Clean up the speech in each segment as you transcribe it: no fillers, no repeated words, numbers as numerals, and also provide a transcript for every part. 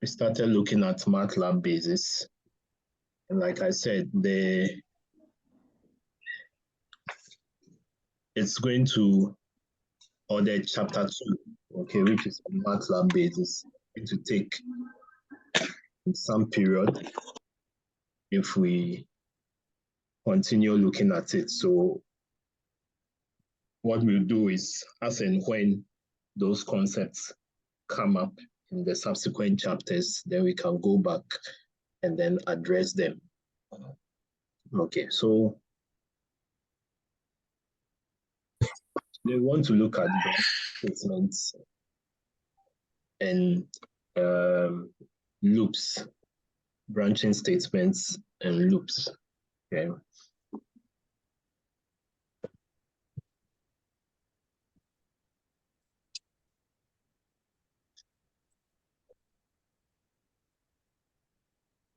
we started looking at MATLAB basis. And like I said, it's going to, or the chapter 2, okay, which is on MATLAB basis, going to take some period if we continue looking at it. So what we'll do is, as and when those concepts come up in the subsequent chapters, then we can go back and then address them. Okay, so we want to look at statements and loops, branching statements and loops. Okay.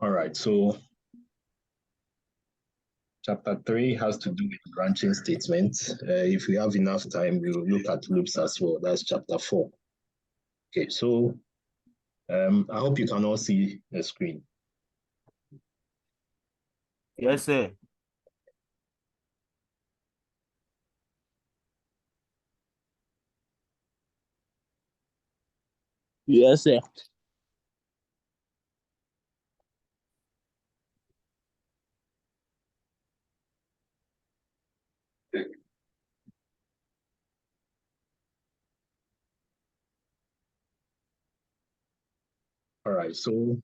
All right, so chapter 3 has to do with branching statements. If we have enough time, we will look at loops as well. That's chapter 4. Okay, so I hope you can all see the screen. Yes, sir. Yes, sir. All right, so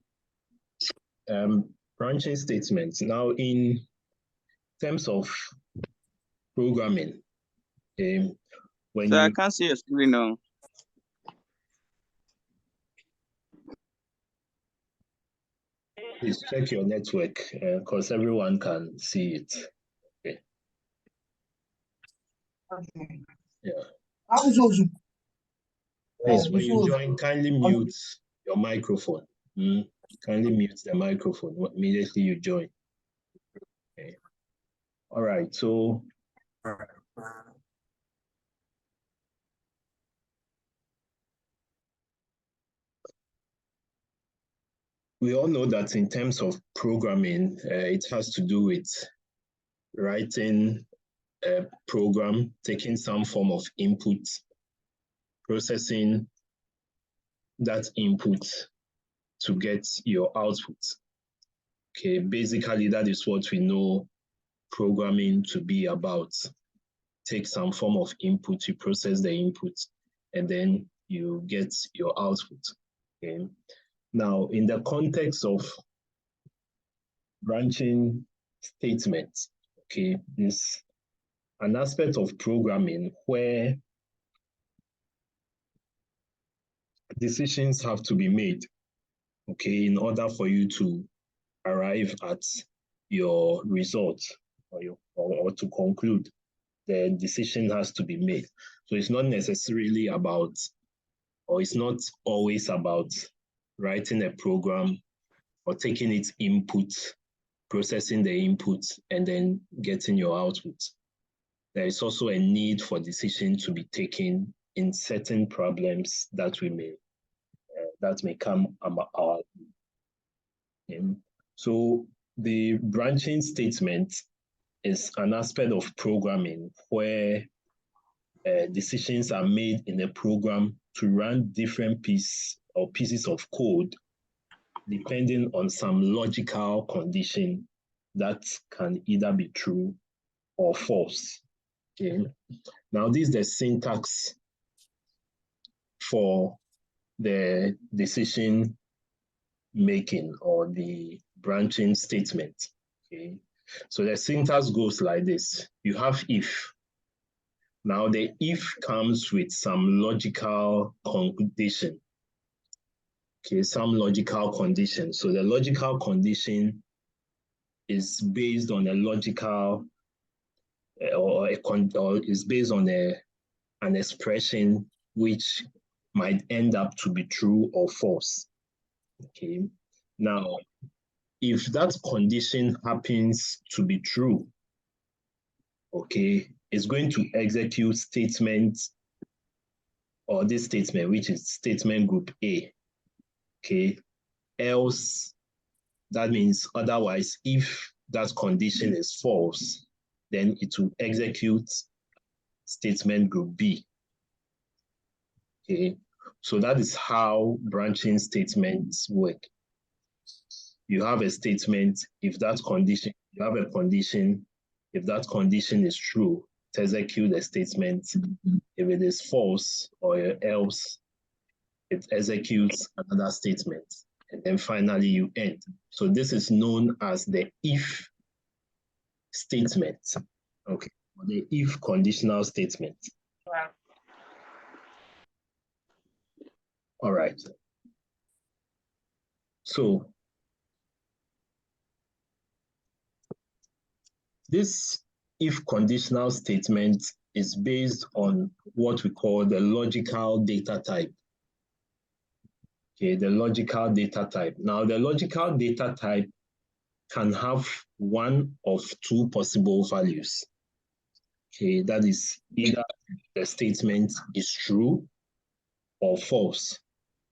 branching statements. Now, in terms of programming, when I can't see your screen now. Please check your network because everyone can see it. Okay. Yeah. Please, when you join, kindly mute your microphone. Kindly mute the microphone immediately you join. Okay. All right, so we all know that in terms of programming, it has to do with writing a program, taking some form of input, processing that input to get your output. Okay, basically that is what we know programming to be about. Take some form of input, you process the input, and then you get your output. Okay. Now, in the context of branching statements, okay, is an aspect of programming where decisions have to be made, okay, in order for you to arrive at your result or to conclude. The decision has to be made. So it's not necessarily about, or it's not always about writing a program or taking its input, processing the input, and then getting your output. There is also a need for decision to be taken in certain problems that may come our way. So the branching statement is an aspect of programming where decisions are made in a program to run different pieces of code depending on some logical condition that can either be true or false. Okay. Now, this is the syntax for the decision making or the branching statement. Okay. So the syntax goes like this. You have if. Now the if comes with some logical condition. Okay, some logical condition. So the logical condition is based on a logical or is based on an expression which might end up to be true or false. Okay. Now, if that condition happens to be true, okay, it's going to execute statement or this statement, which is statement group A. Okay. else, that means otherwise, if that condition is false, then it will execute statement group B. Okay, so that is how branching statements work. You have a statement, if that condition, you have a condition, if that condition is true, it executes a statement. If it is false or else, it executes another statement. And then finally you end. So this is known as the if statement. Okay, the if conditional statement. All right. So this if conditional statement is based on what we call the logical data type. Okay, the logical data type. Now, the logical data type can have one of two possible values. Okay, that is either the statement is true or false.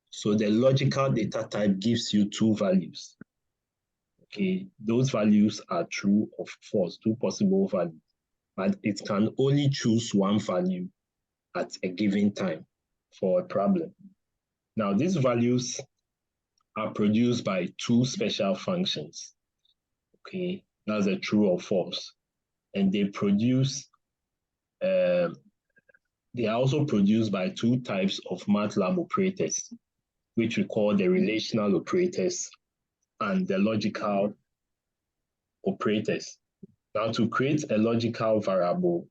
So the logical data type gives you two values. Okay, those values are true or false, two possible values, but it can only choose one value at a given time for a problem. Now, these values are produced by two special functions. Okay, that's a true or false. And they are also produced by two types of MATLAB operators, which we call the relational operators and the logical operators. Now, to create a logical variable,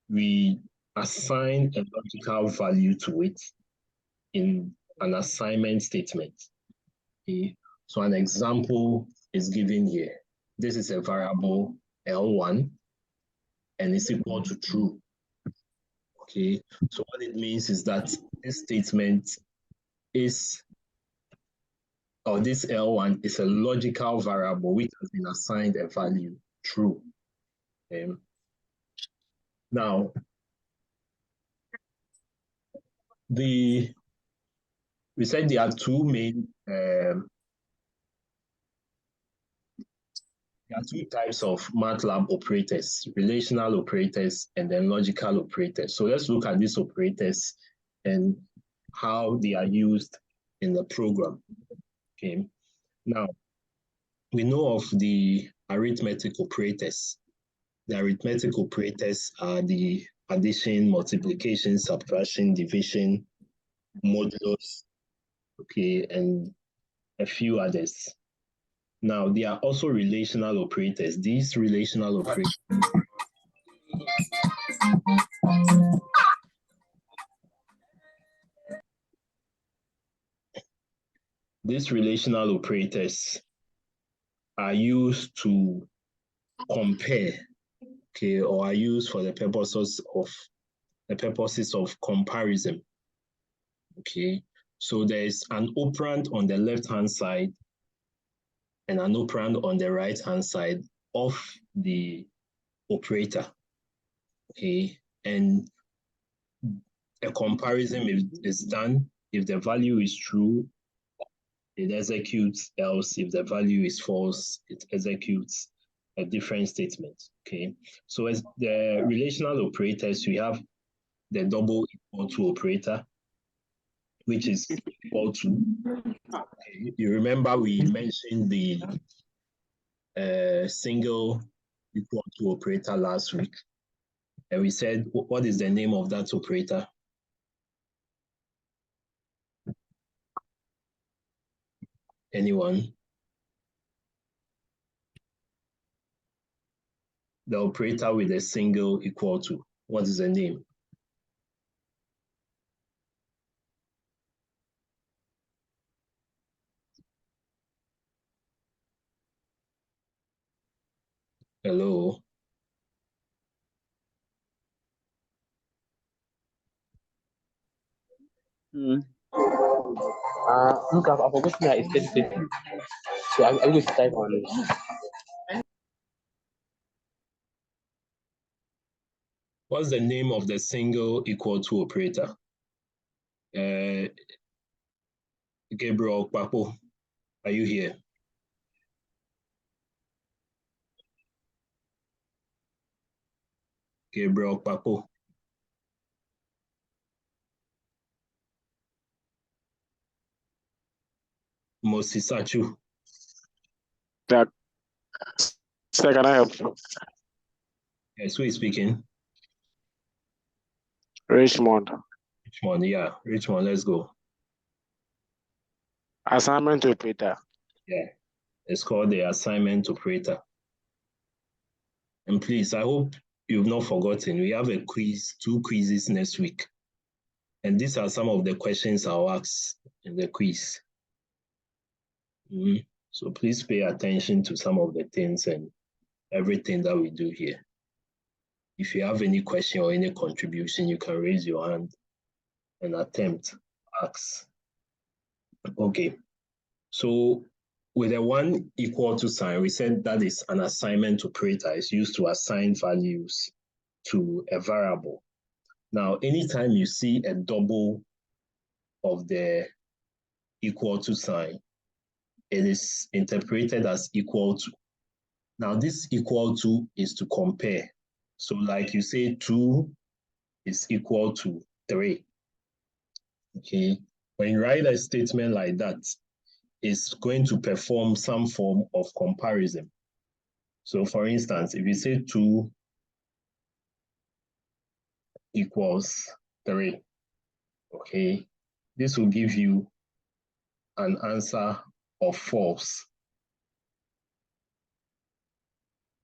we assign a logical value to it in an assignment statement. Okay. So an example is given here. This is a variable L1 and it's equal to true. Okay, so what it means is that this statement is, or this L1 is a logical variable which has been assigned a value true. Now, we said there are two main, there are two types of MATLAB operators, relational operators and then logical operators. So let's look at these operators and how they are used in the program. Okay, now we know of the arithmetic operators. The arithmetic operators are the addition, multiplication, subtraction, division, modulus, okay, and a few others. Now, there are also relational operators. These relational operators are used to compare, okay, or are used for the purposes of comparison. Okay, so there's an operand on the left-hand side and an operand on the right-hand side of the operator. Okay, and a comparison is done. If the value is true, it executes, else if the value is false, it executes a different statement. Okay, so as the relational operators, we have the double equal to operator, which is equal to, okay, you remember we mentioned the single equal to operator last week, and we said, what is the name of that operator? Anyone? The operator with a single equal to, what is the name? Hello? Look, I forgot my extension. So I'm going to type on it. What's the name of the single equal to operator? Gabriel Papo. Are you here? Gabriel Papo. Mosisachu. That, sir, can I help? Yes, who is speaking? Richmond. Richmond, yeah. Richmond, let's go. Assignment operator. Yeah, it's called the assignment operator. And please, I hope you've not forgotten, we have a quiz, 2 quizzes next week. And these are some of the questions I'll ask in the quiz. So please pay attention to some of the things and everything that we do here. If you have any question or any contribution, you can raise your hand and attempt to ask. Okay, so with a 1 equal to sign, we said that is an assignment operator. It's used to assign values to a variable. Now, anytime you see a double of the equal to sign, it is interpreted as equal to. Now, this equal to is to compare. So like you say, 2 is equal to 3. Okay, when you write a statement like that, it's going to perform some form of comparison. So for instance, if you say 2 equals 3, okay, this will give you an answer of false.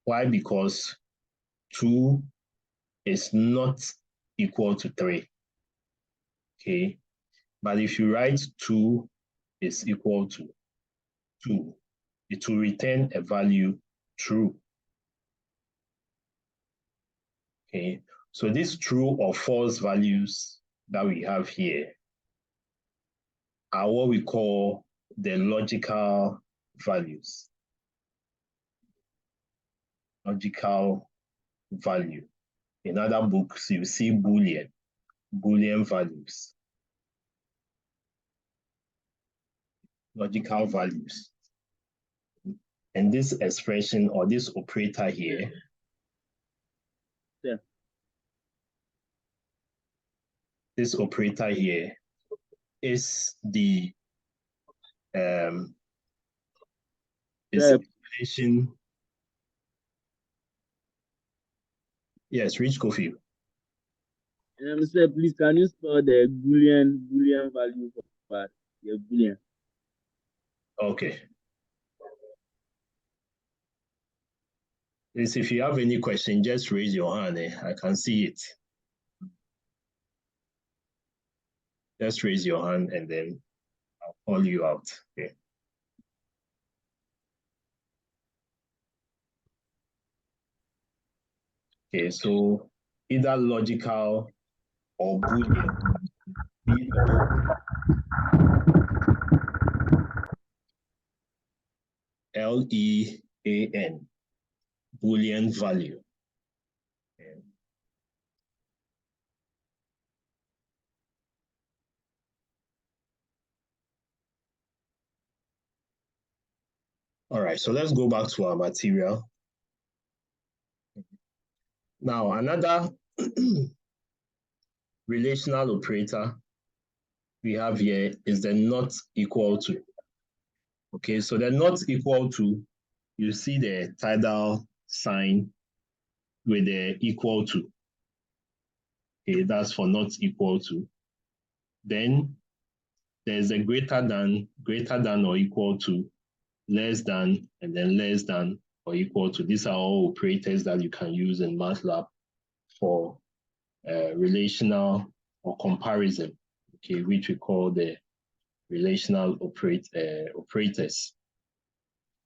Why? Because 2 is not equal to 3. Okay, but if you write 2 is equal to 2, it will return a value true. Okay, so these true or false values that we have here are what we call the logical values. Logical value. In other books, you see Boolean values. Logical values. And this expression or this operator here, this operator here is the explanation. Yes, Rich Kofi. Sir, please, can you spell the Boolean value for the Boolean? Okay. Please, if you have any question, just raise your hand. I can see it. Just raise your hand and then I'll call you out. Okay. Okay, so either logical or Boolean. L-E-A-N, Boolean value. Okay. All right, so let's go back to our material. Now, another relational operator we have here is the not equal to. Okay, so the not equal to, you see the tidal sign with the equal to. Okay, that's for not equal to. Then there's a greater than or equal to, less than, and then less than or equal to. These are all operators that you can use in MATLAB for relational or comparison, okay, which we call the relational operators.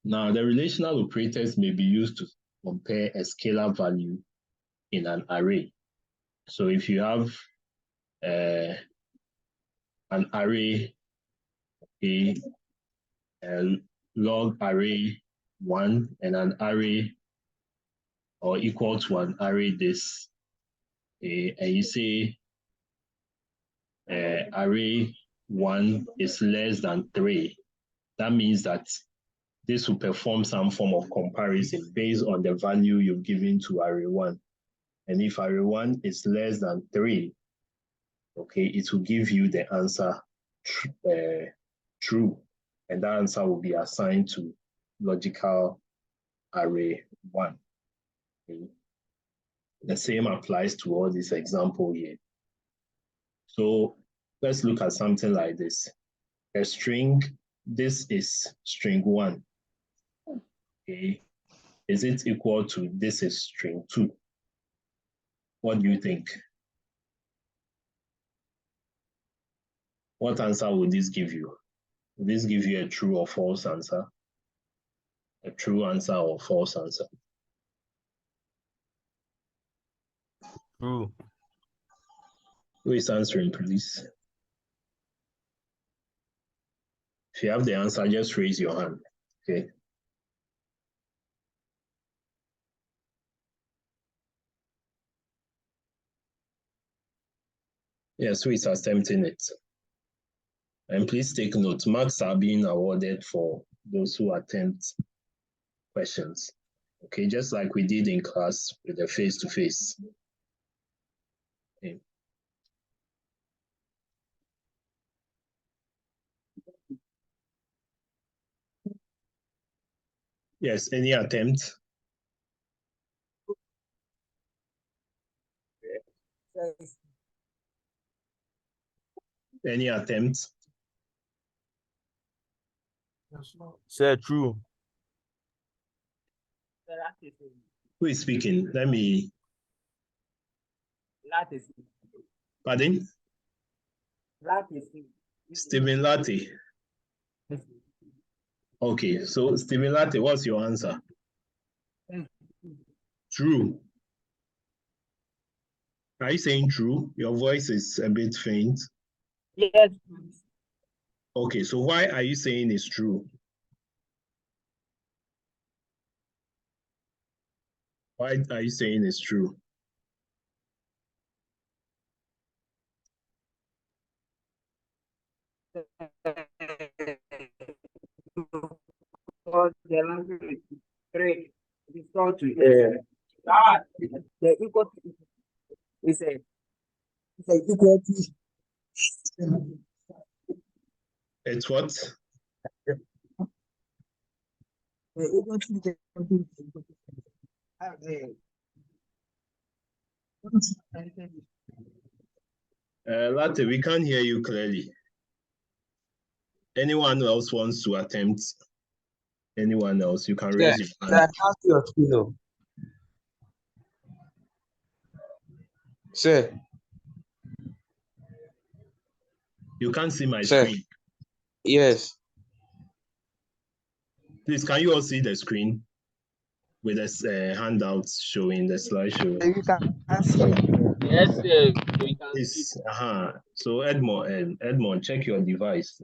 Now, the relational operators may be used to compare a scalar value in an array. So if you have an array, a log array 1 and an array or equal to an array this, and you say array 1 is less than 3, that means that this will perform some form of comparison based on the value you've given to array 1. And if array 1 is less than 3, okay, it will give you the answer true. And that answer will be assigned to logical array 1. Okay. The same applies to all this example here. So let's look at something like this. A string, this is string 1. Okay. Is it equal to this is string 2? What do you think? What answer would this give you? Would this give you a true or false answer? A true answer or false answer? True. Who is answering, please? If you have the answer, just raise your hand. Okay. Yes, who is attempting it? And please take note, marks are being awarded for those who attempt questions. Okay, just like we did in class with the face-to-face. Okay. Yes, any attempt? Any attempt? Say true. Who is speaking? Let me. Pardon? Stephen Latte. Okay, so Stephen Latte, what's your answer? True. Are you saying true? Your voice is a bit faint. Yes. Okay, so why are you saying it's true? Why are you saying it's true? Because the language is three. It's equal to the equal to is a equal to It's what? the equal to Latte, we can't hear you clearly. Anyone else wants to attempt? Anyone else? You can raise your hand. Sir, You can't see my Sir. screen. yes. Please, can you all see the screen with the handouts showing the slideshow? yes, sir. We can see. Yes. So Edmond, check your device.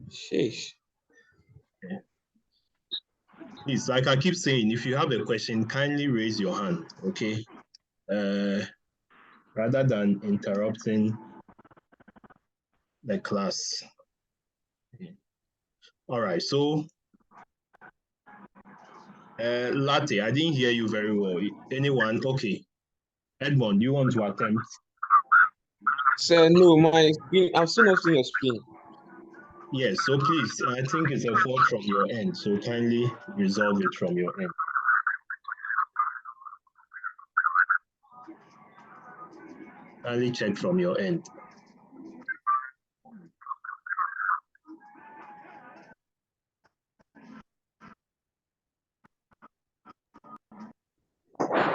Sheesh. Please, like I keep saying, if you have a question, kindly raise your hand, okay? Rather than interrupting the class. Okay. All right, so Latte, I didn't hear you very well. Anyone? Okay. Edmond, do you want to attempt? Sir, no, my screen, I'm still not seeing your screen. Yes, so please, I think it's a fault from your end, so kindly resolve it from your end. Kindly check from your end.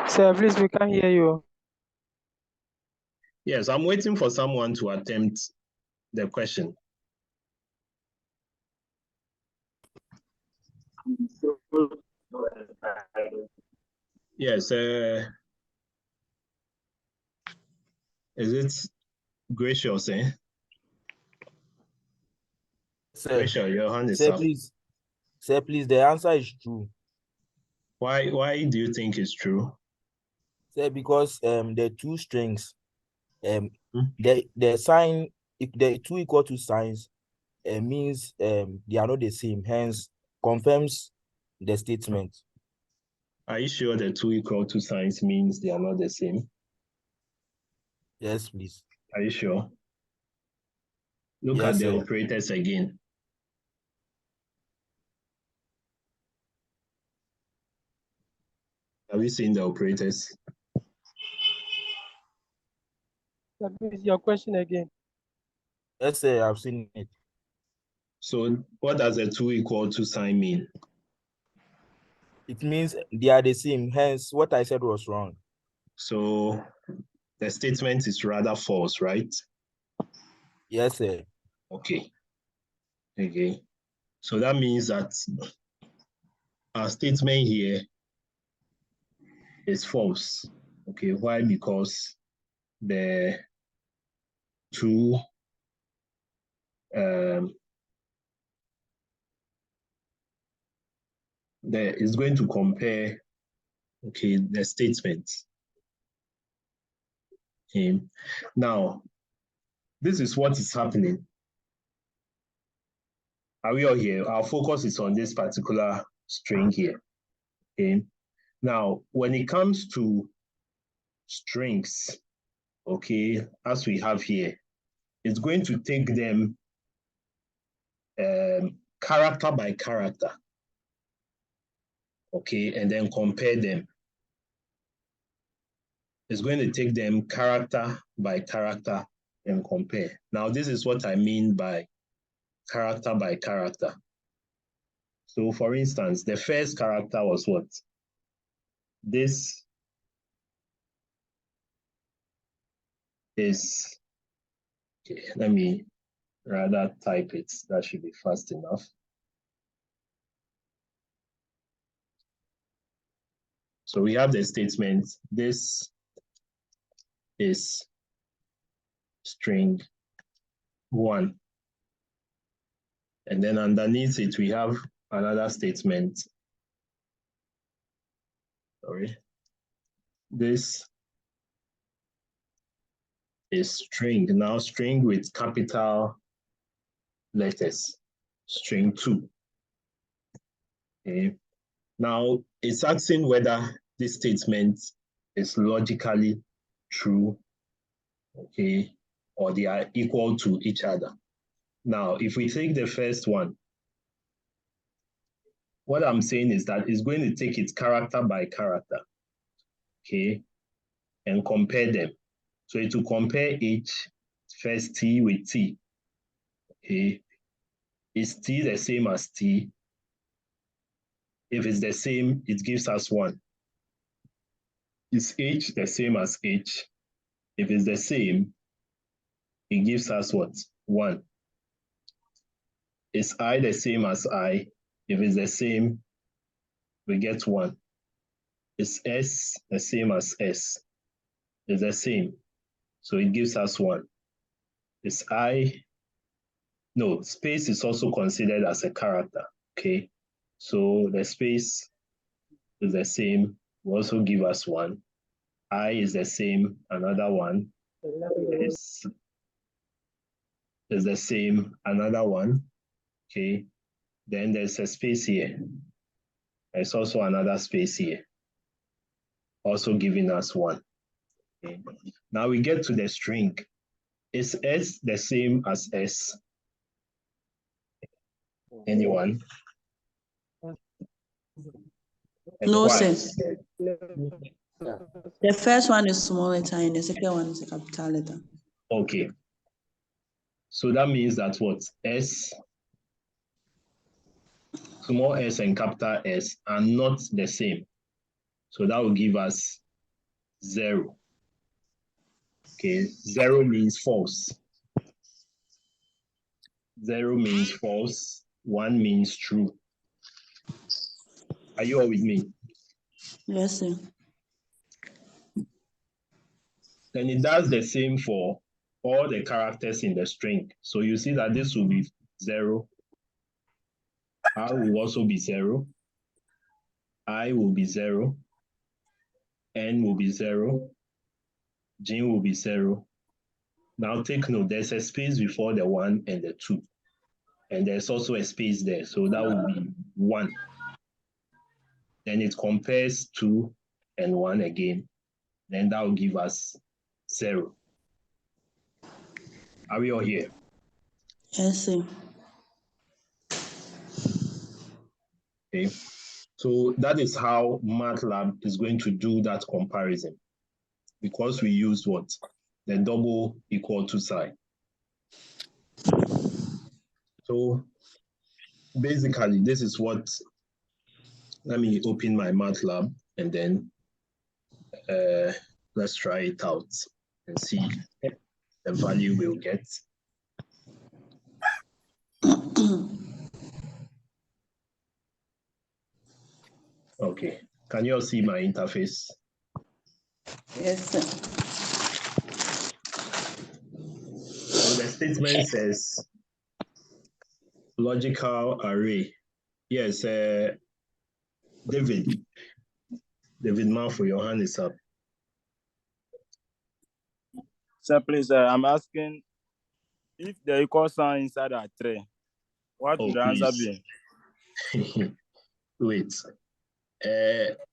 Sir, please, we can't hear you. Yes, I'm waiting for someone to attempt the question. Yes, is it Gracious, eh? Sir, Gracious, your hand is sir, up. please. Sir, please, the answer is true. Why do you think it's true? Sir, because the two strings, the sign, if the two equal to signs, means they are not the same, hence confirms the statement. Are you sure the 2 equal to signs means they are not the same? Yes, please. Are you sure? Look Yes, at the sir. operators again. Have you seen the operators? That is your question again. Yes, sir, I've seen it. So what does a 2 equal to sign mean? It means they are the same, hence what I said was wrong. So the statement is rather false, right? Yes, sir. Okay. Okay. So that means that our statement here is false. Okay, why? Because the two is going to compare, okay, the statement. Okay. Now, this is what is happening. Are we all here? Our focus is on this particular string here. Okay. Now, when it comes to strings, okay, as we have here, it's going to take them character by character, okay, and then compare them. It's going to take them character by character and compare. Now, this is what I mean by character by character. So, for instance, the first character was what? This is, okay, let me rather type it. That should be fast enough. So we have the statement, this is string 1. And then underneath it, we have another statement. Sorry. This is string. Now string with capital letters, string 2. Okay. Now it's asking whether this statement is logically true, okay, or they are equal to each other. Now, if we take the first one, what I'm saying is that it's going to take it character by character, okay, and compare them. So it will compare each first T with T, okay. Is T the same as T? If it's the same, it gives us 1. Is H the same as H? If it's the same, it gives us what? 1. Is I the same as I? If it's the same, we get 1. Is S the same as S? It's the same. So it gives us 1. Is I, no, space is also considered as a character, okay? So the space is the same, will also give us 1. I is the same, another 1. S is the same, another 1, okay? Then there's a space here. There's also another space here, also giving us 1. Okay. Now we get to the string. Is S the same as S? Anyone? And No, why? sir. The first one is small letter and the second one is a capital letter. Okay. So that means that what? S, small s and capital S are not the same. So that will give us 0. Okay, 0 means false. 0 means false. 1 means true. Are you all with me? Yes, sir. Then it does the same for all the characters in the string. So you see that this will be 0. R will also be 0. I will be 0. N will be 0. G will be 0. Now take note, there's a space before the 1 and the 2. and there's also a space there, so that would be 1. Then it compares 2 and 1 again, then that will give us 0. Are we all here? Yes, sir. Okay, so that is how MATLAB is going to do that comparison, because we used what? The double equal to sign. So basically, this is what, let me open my MATLAB and then let's try it out and see the value we'll get. Okay, can you all see my interface? Yes, sir. So the statement says logical array. Yes, David Malfo, your hand is up. Sir, please, I'm asking if the equal sign inside a tray, what would the answer be? Wait,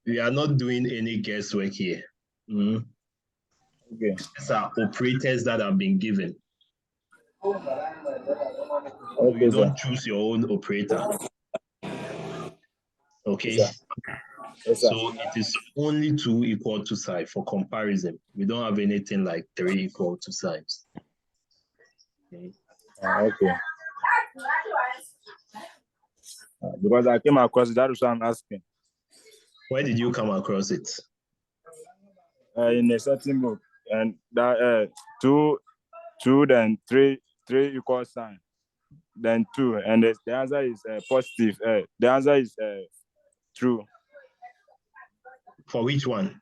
we are not doing any guesswork here. Okay. These are operators that have been given. So you don't choose your own operator. Okay. Yes, sir. So it is only 2 equal to sign for comparison. We don't have anything like 3 equal to signs. Okay. Okay. Because I came across it, that is what I'm asking. Where did you come across it? In a certain book, and that 2, then 3 equal sign, then 2, and the answer is positive. The answer is true. For which one?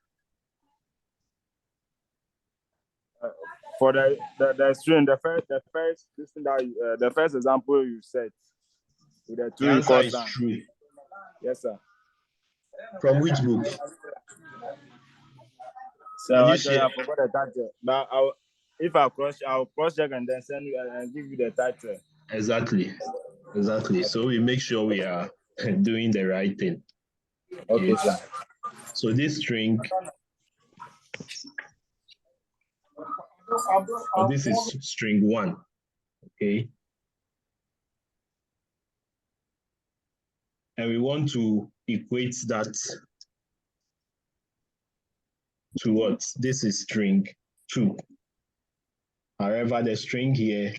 For the string, the first this thing that the first example you said with the 2 The answer equal is sign. true. Yes, sir. From which book? So Can you actually, share? I forgot the title, but I'll cross check and then send you and give you the title. Exactly. So we make sure we are doing the right thing. Okay, Yes. sir. So this string, this is string 1. Okay. And we want to equate that to what? This is string 2. However, the string here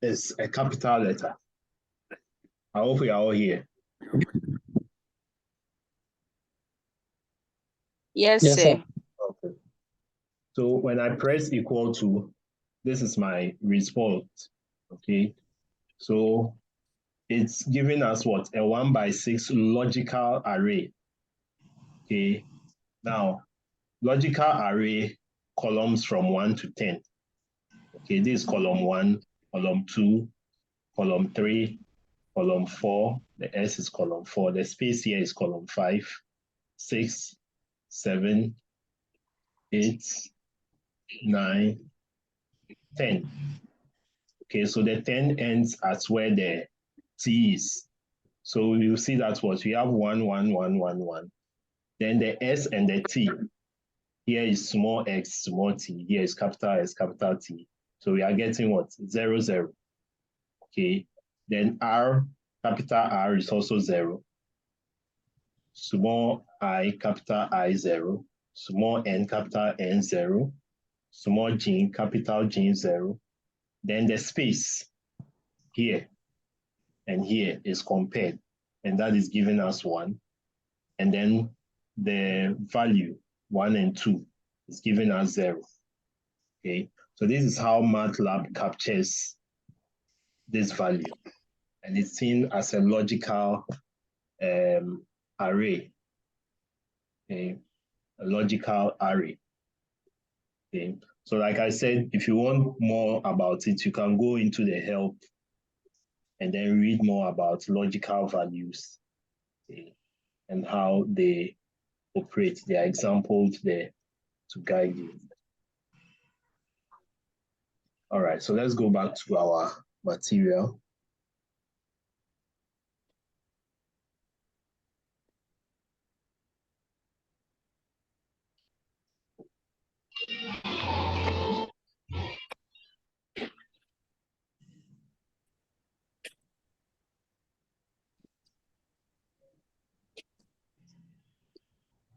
is a capital letter. I hope we are all here. Yes, sir. Okay. So when I press equal to, this is my result. Okay. So it's giving us what? A 1/6 logical array. Okay. Now, logical array columns from 1 to 10. Okay, this is column 1, column 2, column 3, column 4. The S is column 4. The space here is column 5, 6, 7, 8, 9, 10. Okay, so the 10 ends at where the T is. So you see that what we have 1, 1, 1, 1, 1. Then the S and the T. Here is small x, small t. Here is capital S, capital T. So we are getting what? 0, 0. Okay. Then R, capital R is also 0. Small I, capital I, 0. Small n, capital N, 0. Small g, capital G, 0. Then the space here and here is compared, and that is giving us 1. And then the value 1 and 2 is giving us 0. Okay, so this is how MATLAB captures this value, and it's seen as a logical array. Okay, a logical array. Okay, so like I said, if you want more about it, you can go into the help and then read more about logical values, okay, and how they operate. There are examples there to guide you. All right, so let's go back to our material.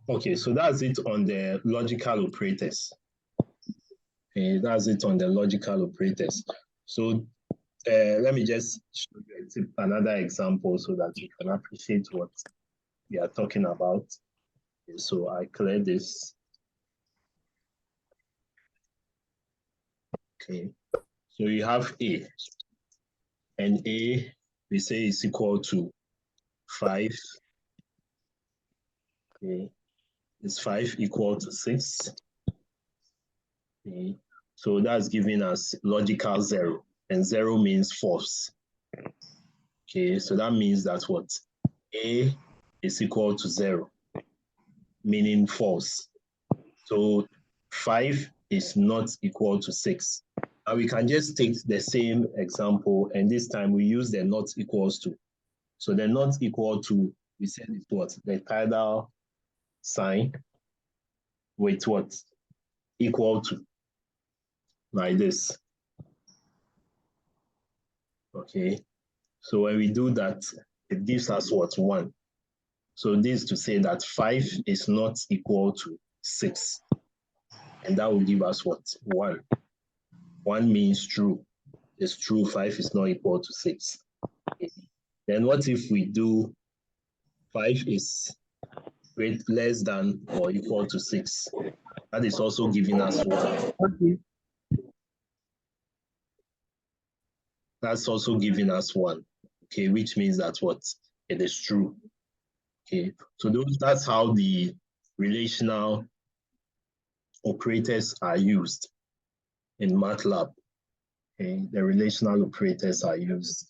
Okay, so that's it on the logical operators. Okay, that's it on the logical operators. So let me just show you another example so that you can appreciate what we are talking about. Okay, so I clear this. Okay, so you have A, and A we say is equal to 5. Okay, is 5 equal to 6? Okay, so that's giving us logical 0, and 0 means false. Okay, so that means that what? A is equal to 0, meaning false. So 5 is not equal to 6. And we can just take the same example, and this time we use the not equals to. So the not equal to, we said is what? The tidal sign with what? Equal to, like this. Okay, so when we do that, it gives us what? 1. So this to say that 5 is not equal to 6. And that will give us what? 1. 1 means true. It's true, 5 is not equal to 6. Okay. Then what if we do 5 is less than or equal to 6? That is also giving us 1. That's also giving us 1. Okay, which means that what? It is true. Okay, so that's how the relational operators are used in MATLAB. Okay, the relational operators are used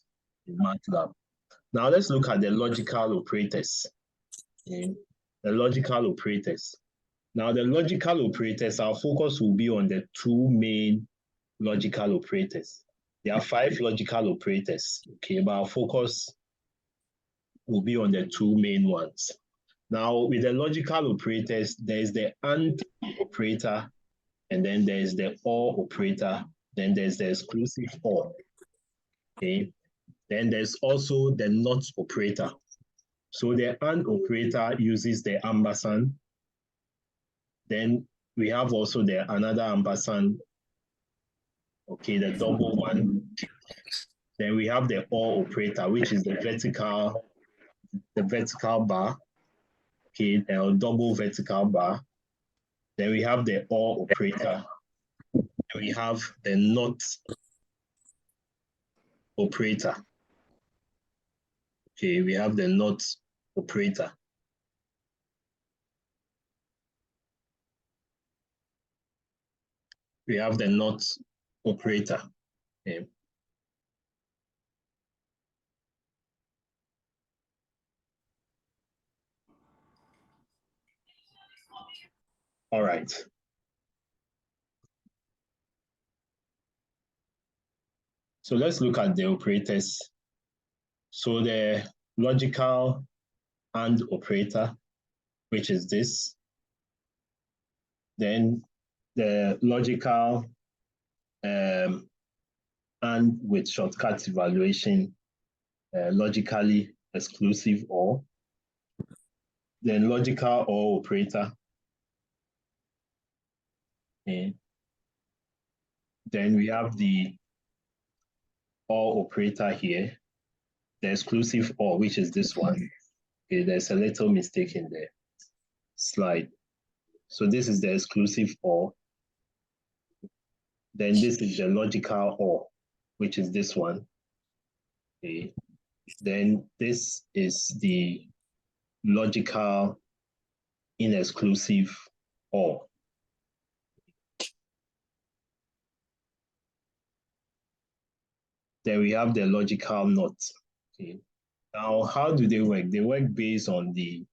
in MATLAB. Now let's look at the logical operators. Okay, the logical operators. Now the logical operators, our focus will be on the 2 main logical operators. There are 5 logical operators, okay, but our focus will be on the 2 main ones. Now with the logical operators, there's the AND operator, and then there's the OR operator, then there's the exclusive OR. Okay, then there's also the NOT operator. So the AND operator uses the ampersand. Then we have also the another ampersand, okay, the double one. Then we have the OR operator, which is the vertical bar, okay, the double vertical bar. Then we have the OR operator. And we have the NOT operator. Okay, we have the NOT operator. We have the NOT operator. Okay. All right. So let's look at the operators. So the logical AND operator, which is this. Then the logical AND with shortcut evaluation, logically exclusive OR. Then logical OR operator. Okay. Then we have the OR operator here, the exclusive OR, which is this one. Okay, there's a little mistake in the slide. So this is the exclusive OR. Then this is the logical OR, which is this one. Okay. Then this is the logical inexclusive OR. Then we have the logical NOT. Okay. Now, how do they work? They work based on the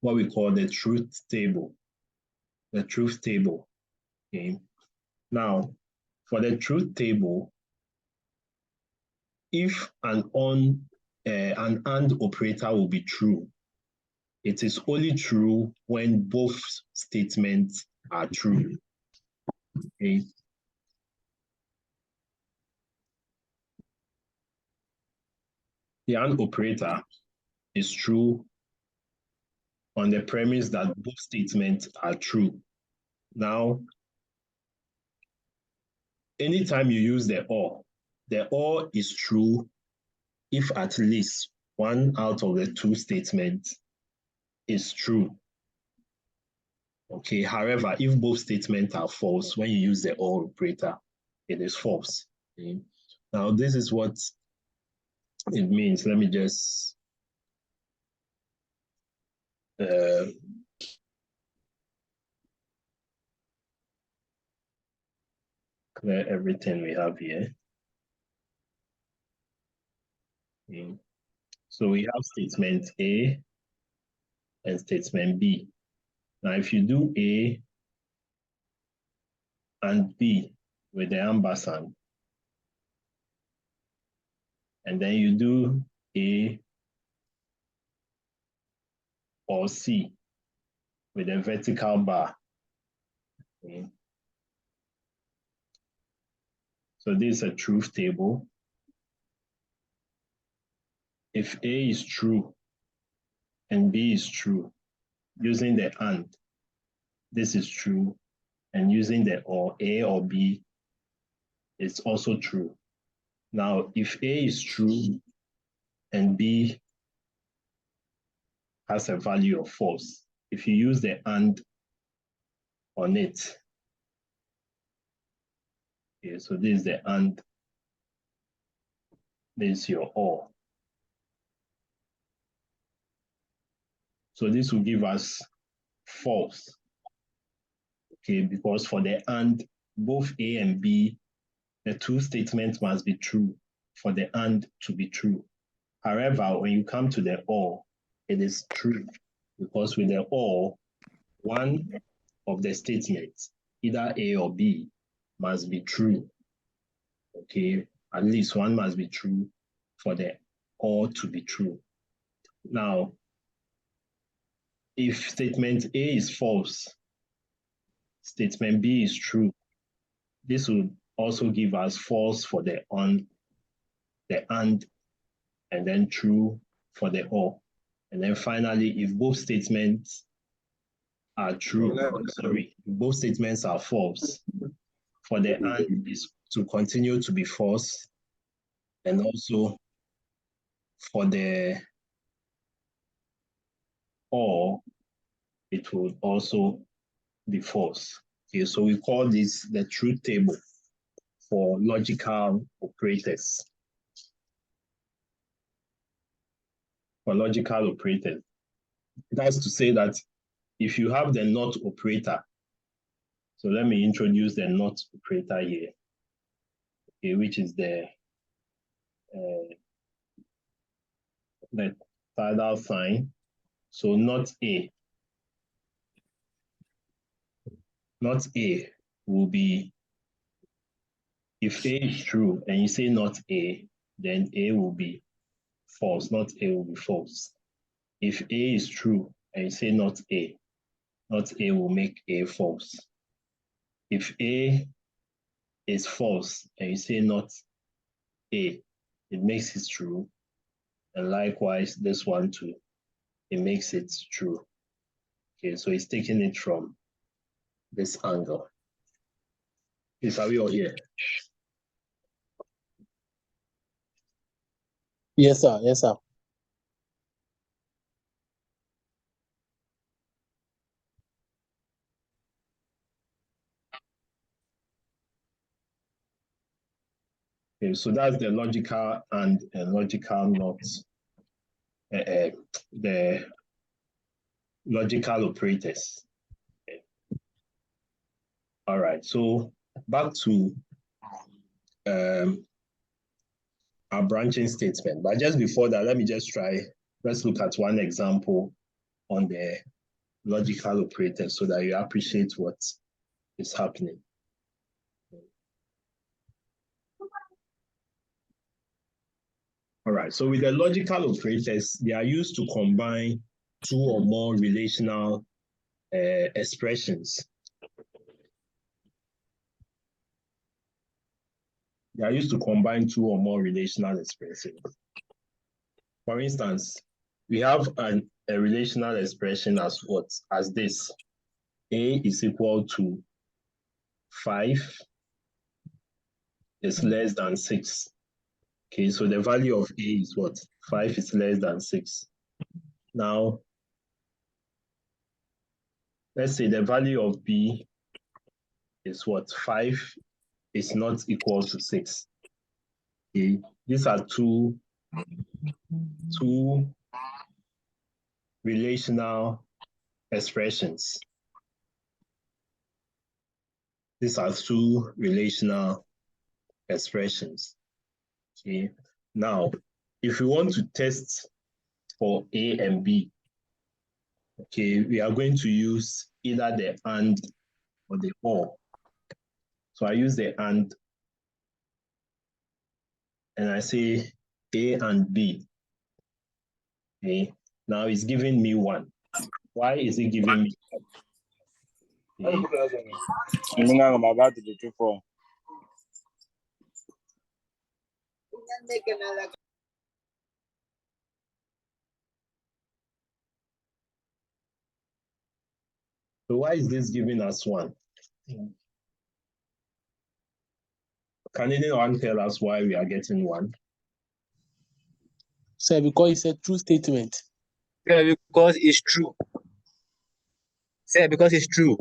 what we call the truth table. The truth table. Okay. Now, for the truth table, if an AND operator will be true, it is only true when both statements are true. Okay. The AND operator is true on the premise that both statements are true. Now, anytime you use the OR is true if at least one out of the two statements is true. Okay, however, if both statements are false, when you use the OR operator, it is false. Okay? Now, this is what it means. Let me just clear everything we have here. Okay. So we have statement A and statement B. Now, if you do A and B with the ampersand, and then you do A or C with a vertical bar. Okay. So this is a truth table. If A is true and B is true, using the AND, this is true, and using the OR, A or B, it's also true. Now, if A is true and B has a value of false, if you use the AND on it, okay, so this is the AND, this is your OR. So this will give us false, okay, because for the AND, both A and B, the two statements must be true for the AND to be true. However, when you come to the OR, it is true, because with the OR, one of the statements, either A or B, must be true. Okay, at least one must be true for the OR to be true. Now, if statement A is false, statement B is true, this will also give us false for the AND, and then true for the OR. And then finally, if both statements are true, if both statements are false, for the AND is to continue to be false, and also for the OR, it will also be false. Okay, so we call this the truth table for logical operators. For logical operators, that's to say that if you have the NOT operator, so let me introduce the NOT operator here, okay, which is the tidal sign. So not A will be, if A is true and you say not A, then A will be false, not A will be false. If A is true and you say not A will make A false. If A is false and you say not A, it makes it true. And likewise, this one too, it makes it true. Okay, so it's taking it from this angle. Is are we all here? Yes, sir. Yes, sir. Okay, so that's the logical and logical not, the logical operators. Okay. All right, so back to our branching statement. But just before that, let's look at one example on the logical operators so that you appreciate what is happening. right, so with the logical operators, they are used to combine two or more relational expressions. They are used to combine two or more relational expressions. For instance, we have a relational expression as what? As this. A is equal to 5 is less than 6. Okay, so the value of A is what? 5 is less than 6. Now, let's say the value of B is what? 5 is not equal to 6. Okay, these are two relational expressions. These are two relational expressions. Okay, now, if we want to test for A and B, okay, we are going to use either the AND or the OR. So I use the AND and I say A and B. Okay, now it's giving me 1. Why is it giving me 1? Okay. I'm about to do 4. So why is this giving us 1? Can anyone tell us why we are getting 1? Sir, because it's a true statement. Yeah, because it's true. Say because it's true.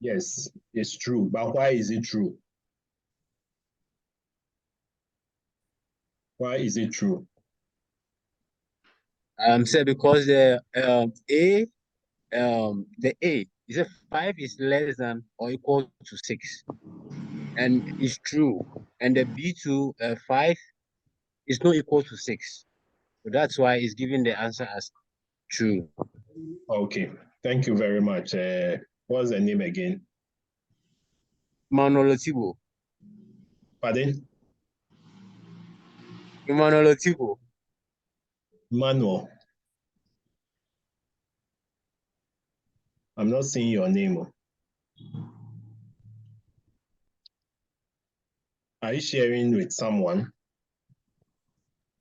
Yes, it's true. But why is it true? Why is it true? Say because the A is a 5 is less than or equal to 6, and it's true. And the B2 5 is not equal to 6, so that's why it's giving the answer as true. Okay, thank you very much. What's the name again? Manuel Otibo. Pardon? Emmanuel Otibo. Manuel. I'm not seeing your name. Are you sharing with someone?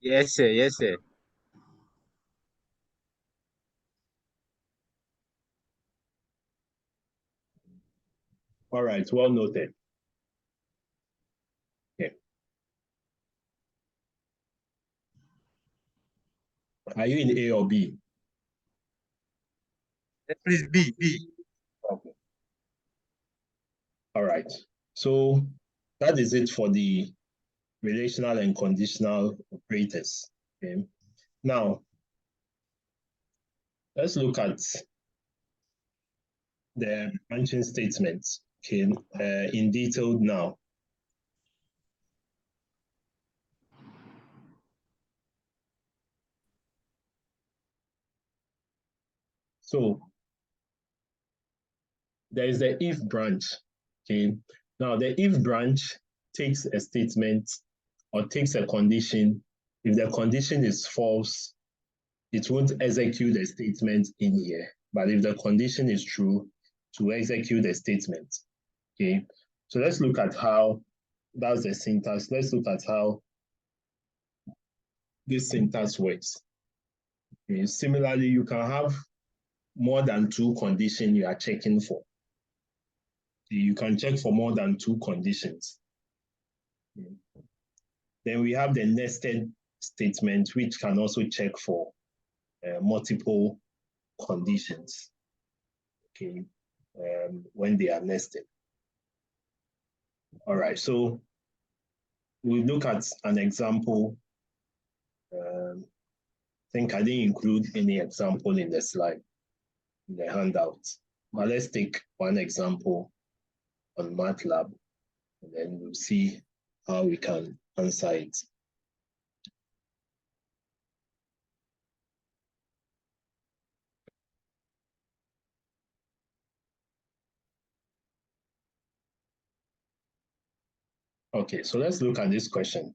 Yes, sir. Yes, sir. All right, well noted. Okay. Are you in A or B? Please B. Okay. All right. So that is it for the relational and conditional operators. Okay. Now, let's look at the branching statements, okay, in detail now. So there is the if branch. Okay. Now the if branch takes a statement or takes a condition. If the condition is false, it won't execute the statement in here. But if the condition is true, to execute the statement. Okay. So let's look at how that's the syntax. Let's look at how this syntax works. Okay. Similarly, you can have more than 2 conditions you are checking for. You can check for more than 2 conditions. Then we have the nested statement, which can also check for multiple conditions, okay, when they are nested. All right, so we look at an example. I think I didn't include any example in the slide, in the handout, but let's take one example on MATLAB, and then we'll see how we can answer it. Okay, so let's look at this question.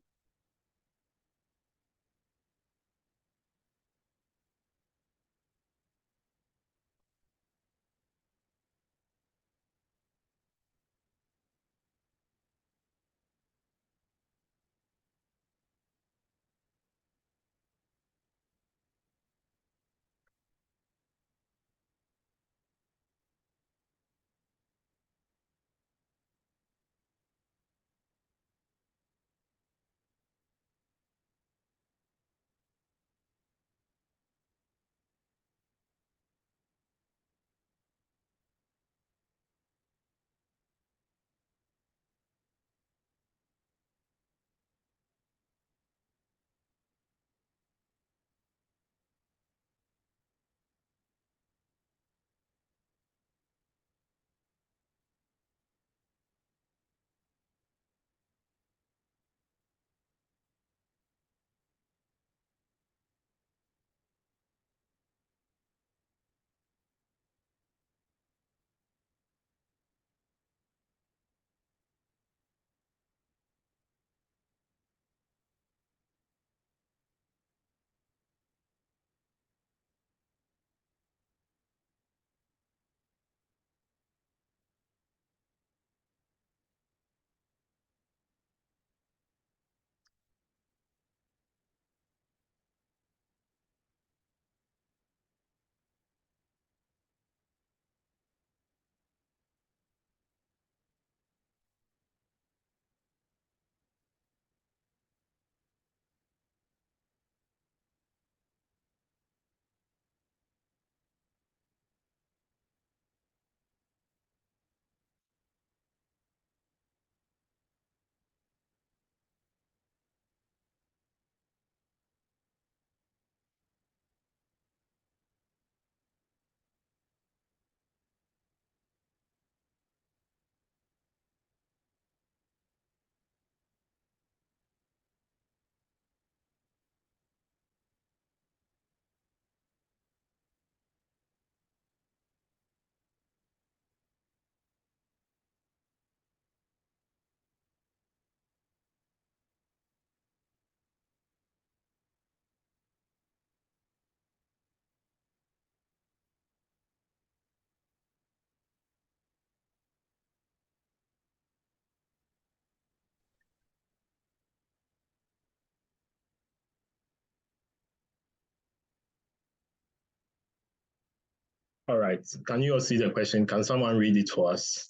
All right. Can you all see the question? Can someone read it for us?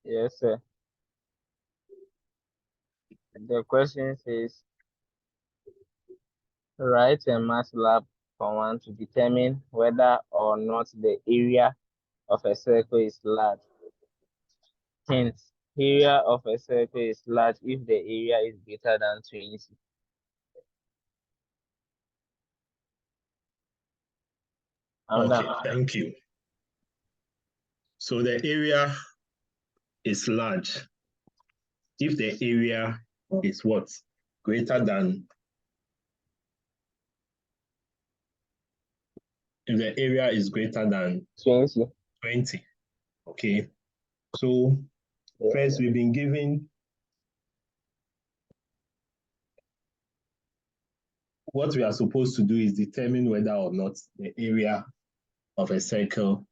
Yes, sir. The question says, write a MATLAB command to determine whether or not the area of a circle is large. Hint, area of a circle is large if the area is greater than 20. Okay, thank you. So the area is large if the area is what? Greater than, if the area is greater than 20. 20. Okay. So first we've been given what we are supposed to do is determine whether or not the area of a circle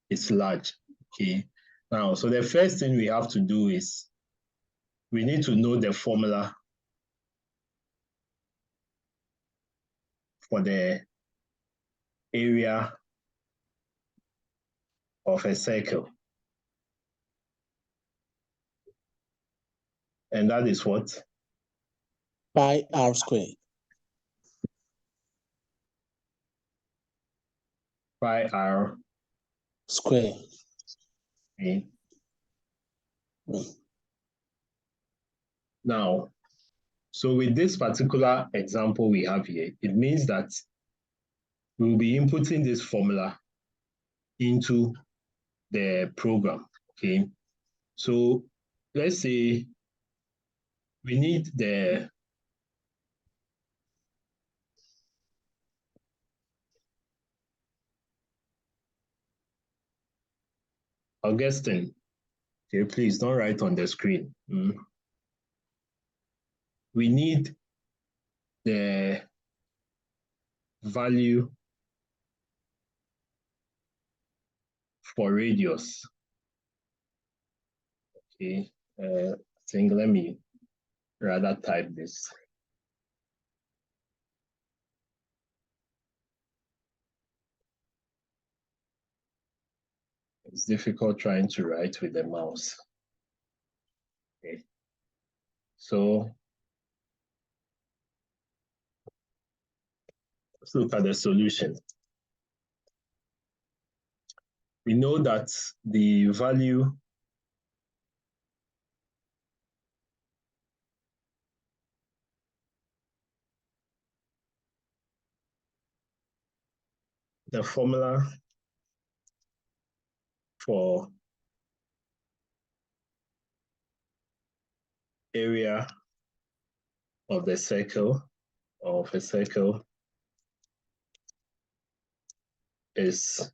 is large. Okay. Now, so the first thing we have to do is we need to know the formula for the area of a circle. And that is what? Pi r squared. Pi r square. Okay. Now, so with this particular example we have here, it means that we'll be inputting this formula into the program, okay? So let's say we need the Augustine. Okay, please don't write on the screen. We need the value for radius. Okay, I think let me rather type this. It's difficult trying to write with the mouse. Okay, so let's look at the solution. We know that the value the formula for area of the circle of a circle is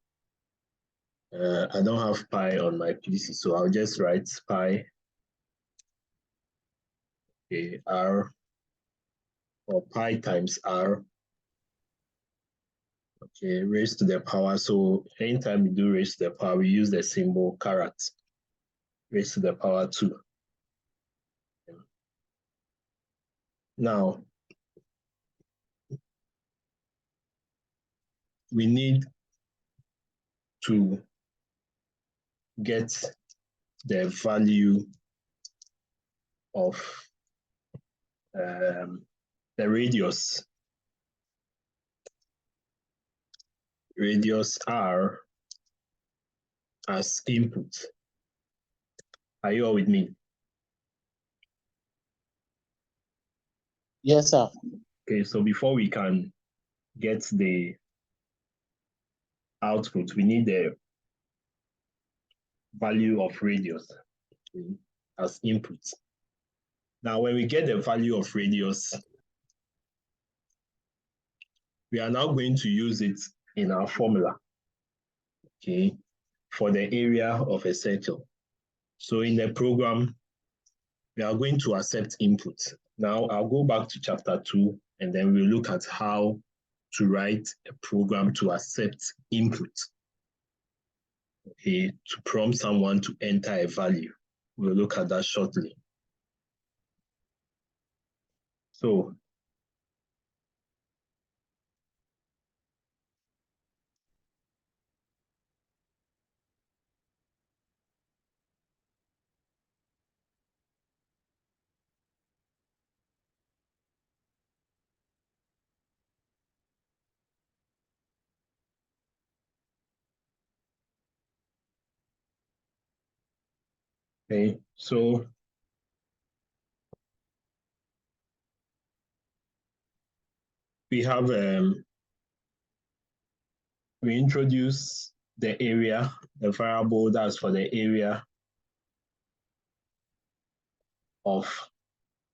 I don't have pi on my PC, so I'll just write pi r or pi times r, okay, raised to the power. So anytime we do raised to the power, we use the symbol caret, raised to the power 2. Now, we need to get the value of the radius r as input. Are you all with me? Yes, sir. Okay, so before we can get the output, we need the value of radius as input. Now, when we get the value of radius, we are now going to use it in our formula, okay, for the area of a circle. So in the program, we are going to accept input. Now, I'll go back to chapter 2, and then we'll look at how to write a program to accept input, okay, to prompt someone to enter a value. We'll look at that shortly. So Okay, so we have we introduce the area, the variable that's for the area of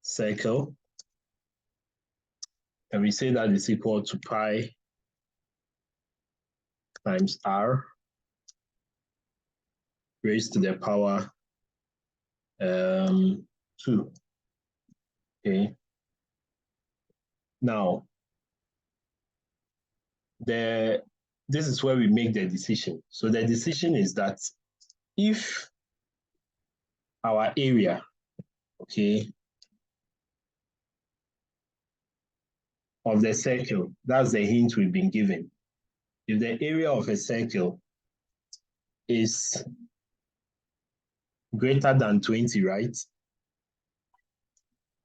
circle, and we say that is equal to pi times r raised to the power 2. Okay. Now, this is where we make the decision. So the decision is that if our area, okay, of the circle, that's the hint we've been given. If the area of a circle is greater than 20, right?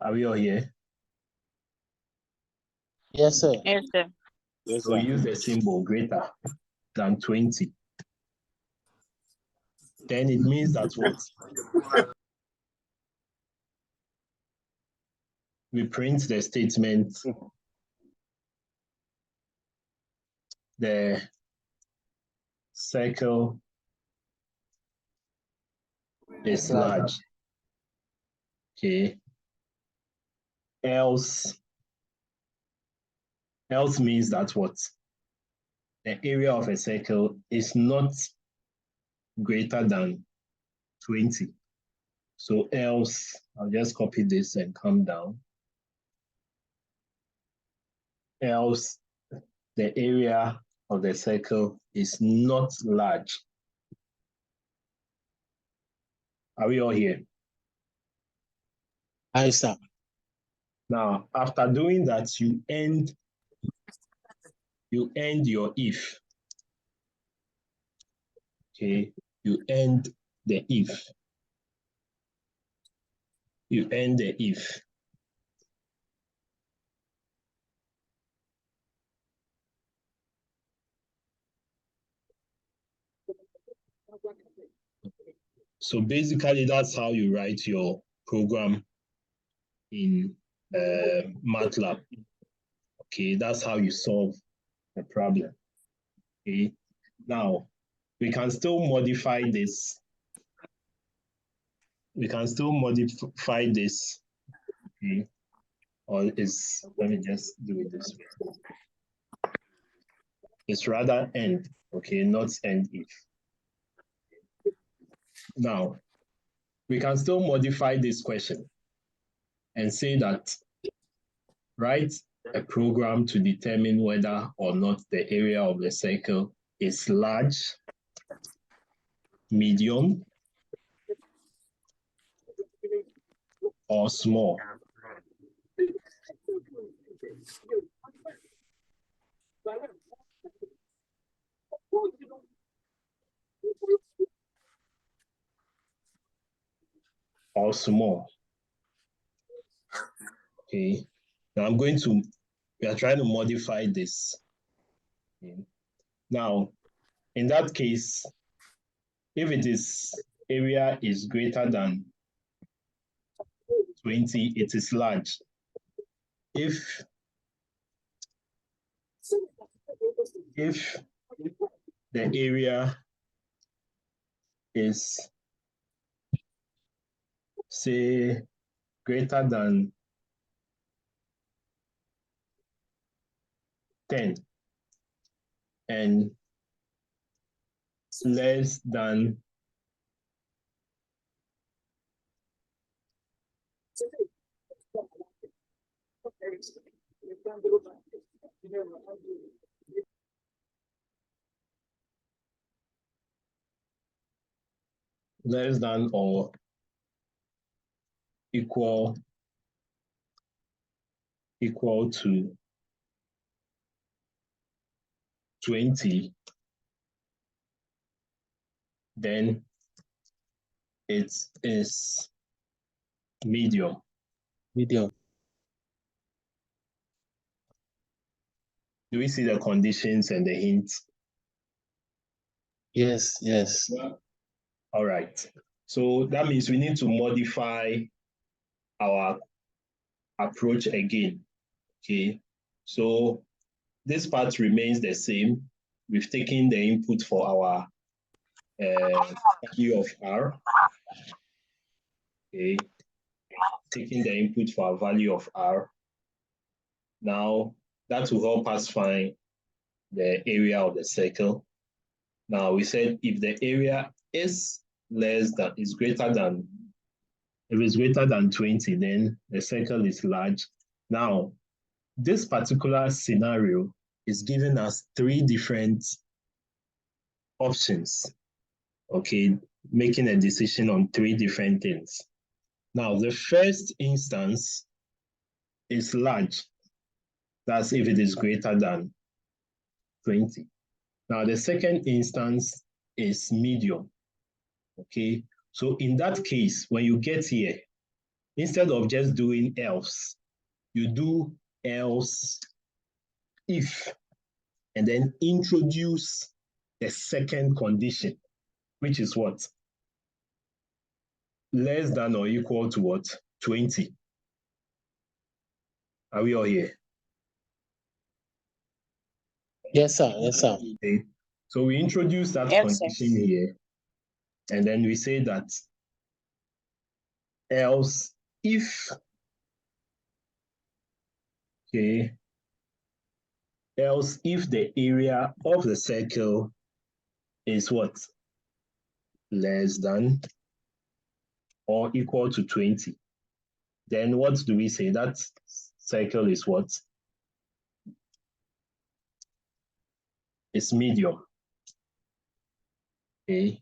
Are we all here? Yes, sir. Yes, sir. Yes, So sir. use the symbol greater than 20. Then it means that what? We print the statement, the circle is large. Okay. Else means that what? The area of a circle is not greater than 20. So else, I'll just copy this and come down. Else, the area of the circle is not large. Are we all here? Aye, sir. Now, after doing that, you end your if. Okay, you end the if. You end the if. So basically, that's how you write your program in MATLAB. Okay, that's how you solve the problem. Okay, now we can still modify this. We can still modify this. Okay, or let me just do it this way. It's rather end, okay, not end if. Now, we can still modify this question and say that write a program to determine whether or not the area of the circle is large, medium, or small. Or small. Okay. Now we are trying to modify this. Okay. Now, in that case, if area is greater than 20, it is large. If the area is, say, greater than 10 and less than 10 or equal to 20, then it is medium. Medium. Do we see the conditions and the hints? Yes, yes. All right. So that means we need to modify our approach again. Okay, so this part remains the same. We've taken the input for our value of R. Okay, taking the input for our value of R. Now that will help us find the area of the circle. Now we said if the area is greater than, if it's greater than 20, then the circle is large. Now, this particular scenario is giving us 3 different options, okay, making a decision on 3 different things. Now, the first instance is large. That's if it is greater than 20. Now, the second instance is medium, okay? So in that case, when you get here, instead of just doing else, you do else if, and then introduce the second condition, which is what? Less than or equal to what? 20. Are we all here? Yes, sir. Yes, sir. Okay. So we introduce that condition here, and then we say that else if, okay, else if the area of the circle is what? Less than or equal to 20. Then what do we say? That circle is what? It's medium. Okay.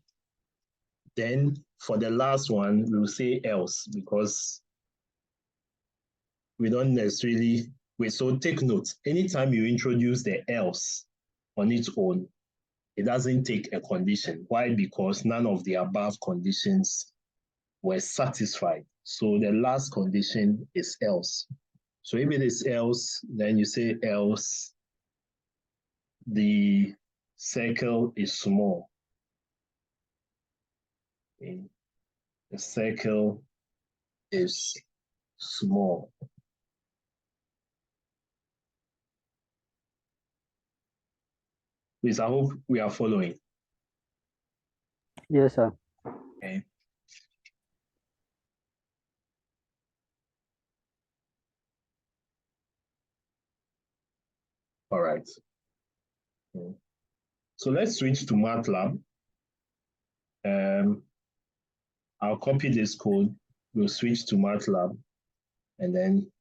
Then for the last one, we'll say else because we don't necessarily wait. So take note, anytime you introduce the else on its own, it doesn't take a condition. Why? Because none of the above conditions were satisfied. So the last condition is else. So if it is else, then you say else the circle is small. Okay. The circle is small. Please, I hope we are following. Yes, sir. Okay. All right. Okay. So let's switch to MATLAB. I'll copy this code. We'll switch to MATLAB, and then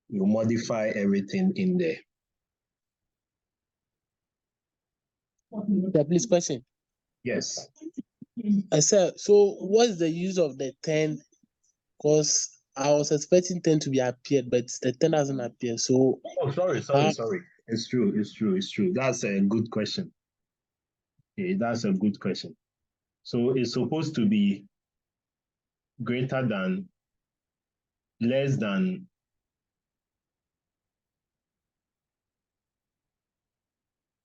we'll modify everything in there. Yeah, please question. Yes. I said, so what's the use of the 10? Because I was expecting 10 to be appeared, but the 10 hasn't appeared. So Oh, sorry. It's true. That's a good question. Okay, that's a good question. So it's supposed to be greater than, less than,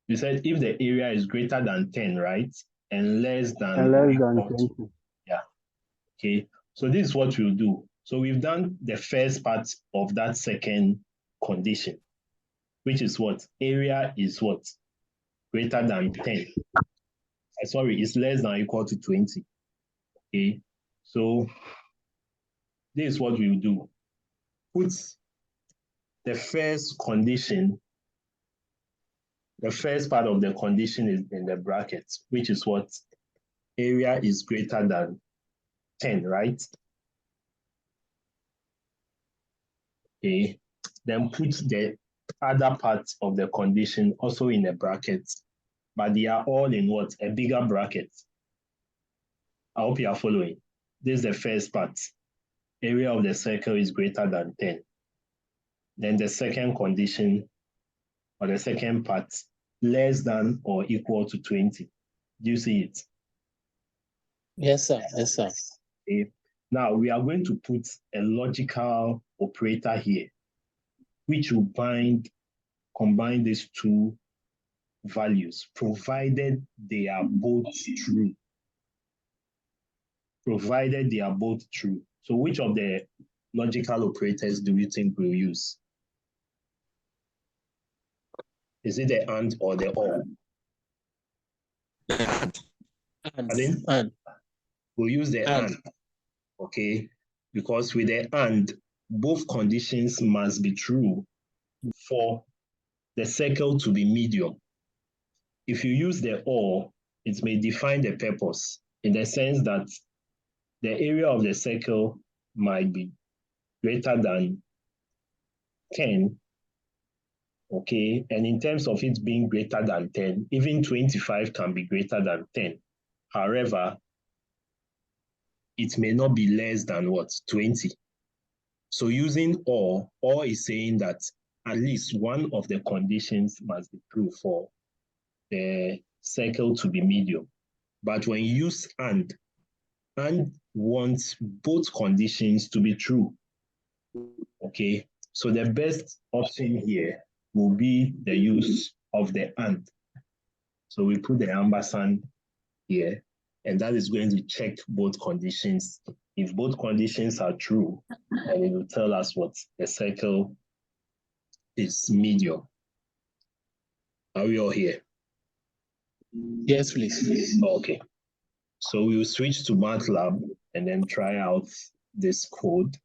you said if the area is greater than 10, right? And less than, And less than 20. yeah. Okay, so this is what we'll do. So we've done the first part of that second condition, which is what? Area is what? Greater than 10. Sorry, it's less than or equal to 20. Okay, so this is what we'll do. Put the first condition, the first part of the condition is in the brackets, which is what? Area is greater than 10, right? Okay, then put the other part of the condition also in the brackets, but they are all in what? A bigger bracket. I hope you are following. This is the first part. Area of the circle is greater than 10. Then the second condition, or the second part, less than or equal to 20. Do you see it? yes, sir. Yes, sir. Okay. Now we are going to put a logical operator here, which will combine these two values, provided they are both true. provided they are both true. So which of the logical operators do you think we'll use? Is it the AND or the OR? Pardon? And. We'll use the AND. Okay, because with the AND, both conditions must be true for the circle to be medium. If you use the OR, it may define the purpose in the sense that the area of the circle might be greater than 10, okay? And in terms of it being greater than 10, even 25 can be greater than 10. However, it may not be less than what? 20. So using or is saying that at least one of the conditions must be true for the circle to be medium. But when you use and wants both conditions to be true. Okay, so the best option here will be the use of the and. So we put the ampersand here, and that is going to check both conditions. If both conditions are true, then it will tell us what the circle is medium. Are we all here? Yes, please. Okay. So we'll switch to MATLAB and then try out this code.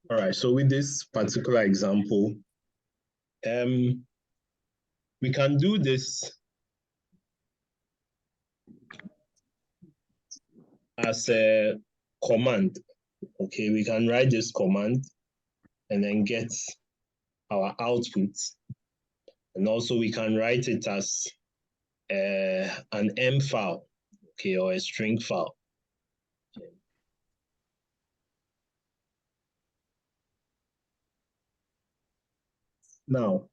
All right, so with this particular example, we can do this as a command. Okay, we can write this command and then get our output. And also we can write it as an M file, okay, or a string file. Now,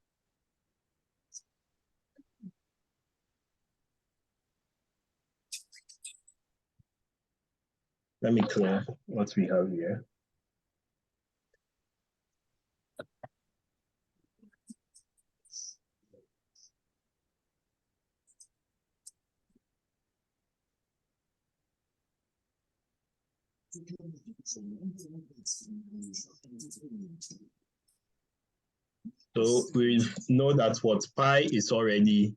let me clear what we have here. So we know that what pi is already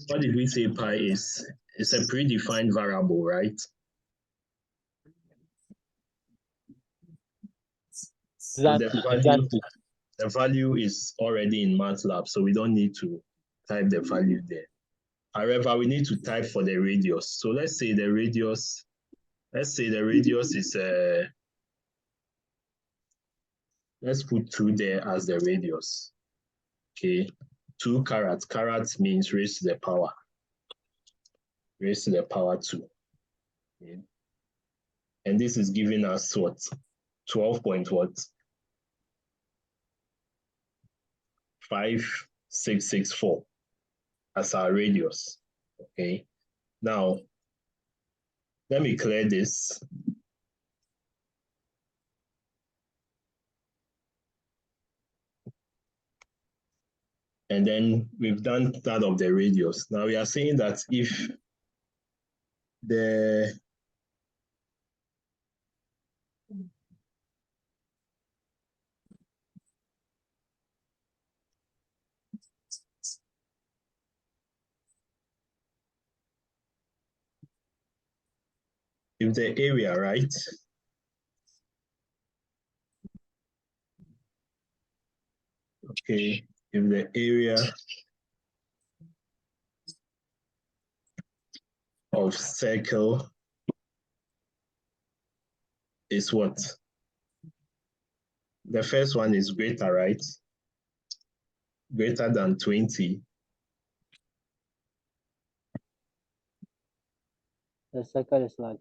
what did we say pi is? It's a predefined variable, right? Exactly. The value is already in MATLAB, so we don't need to type the value there. However, we need to type for the radius. So let's say the radius is let's put 2 there as the radius. Okay, 2 carats. Carats means raised to the power. Raised to the power 2. Okay. And this is giving us what? 12 point what? 5664 as our radius. Okay. Now, let me clear this. And then we've done that of the radius. Now we are saying that if the area, right? Okay, if the area of circle is what? The first one is greater, right? Greater than 20. The circle is large.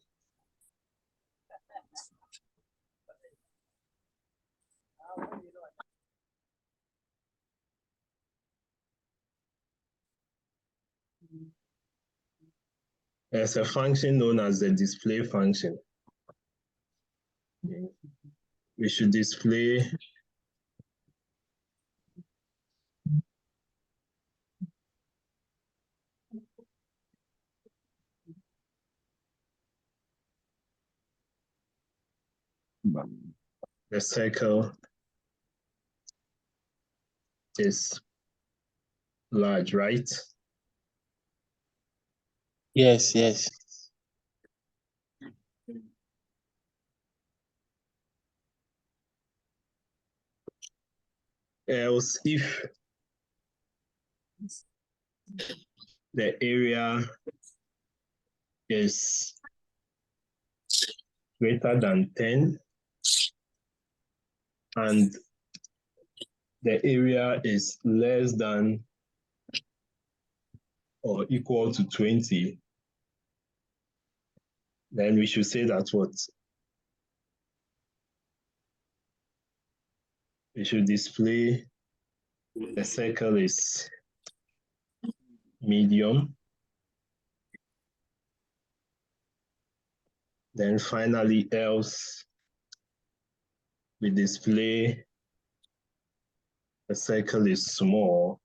There's a function known as the display function. We should display the circle is large, right? Yes, yes. Else, if the area is greater than 10 and the area is less than or equal to 20, then we should say that what? We should display the circle is medium. Then finally, else we display the circle is small.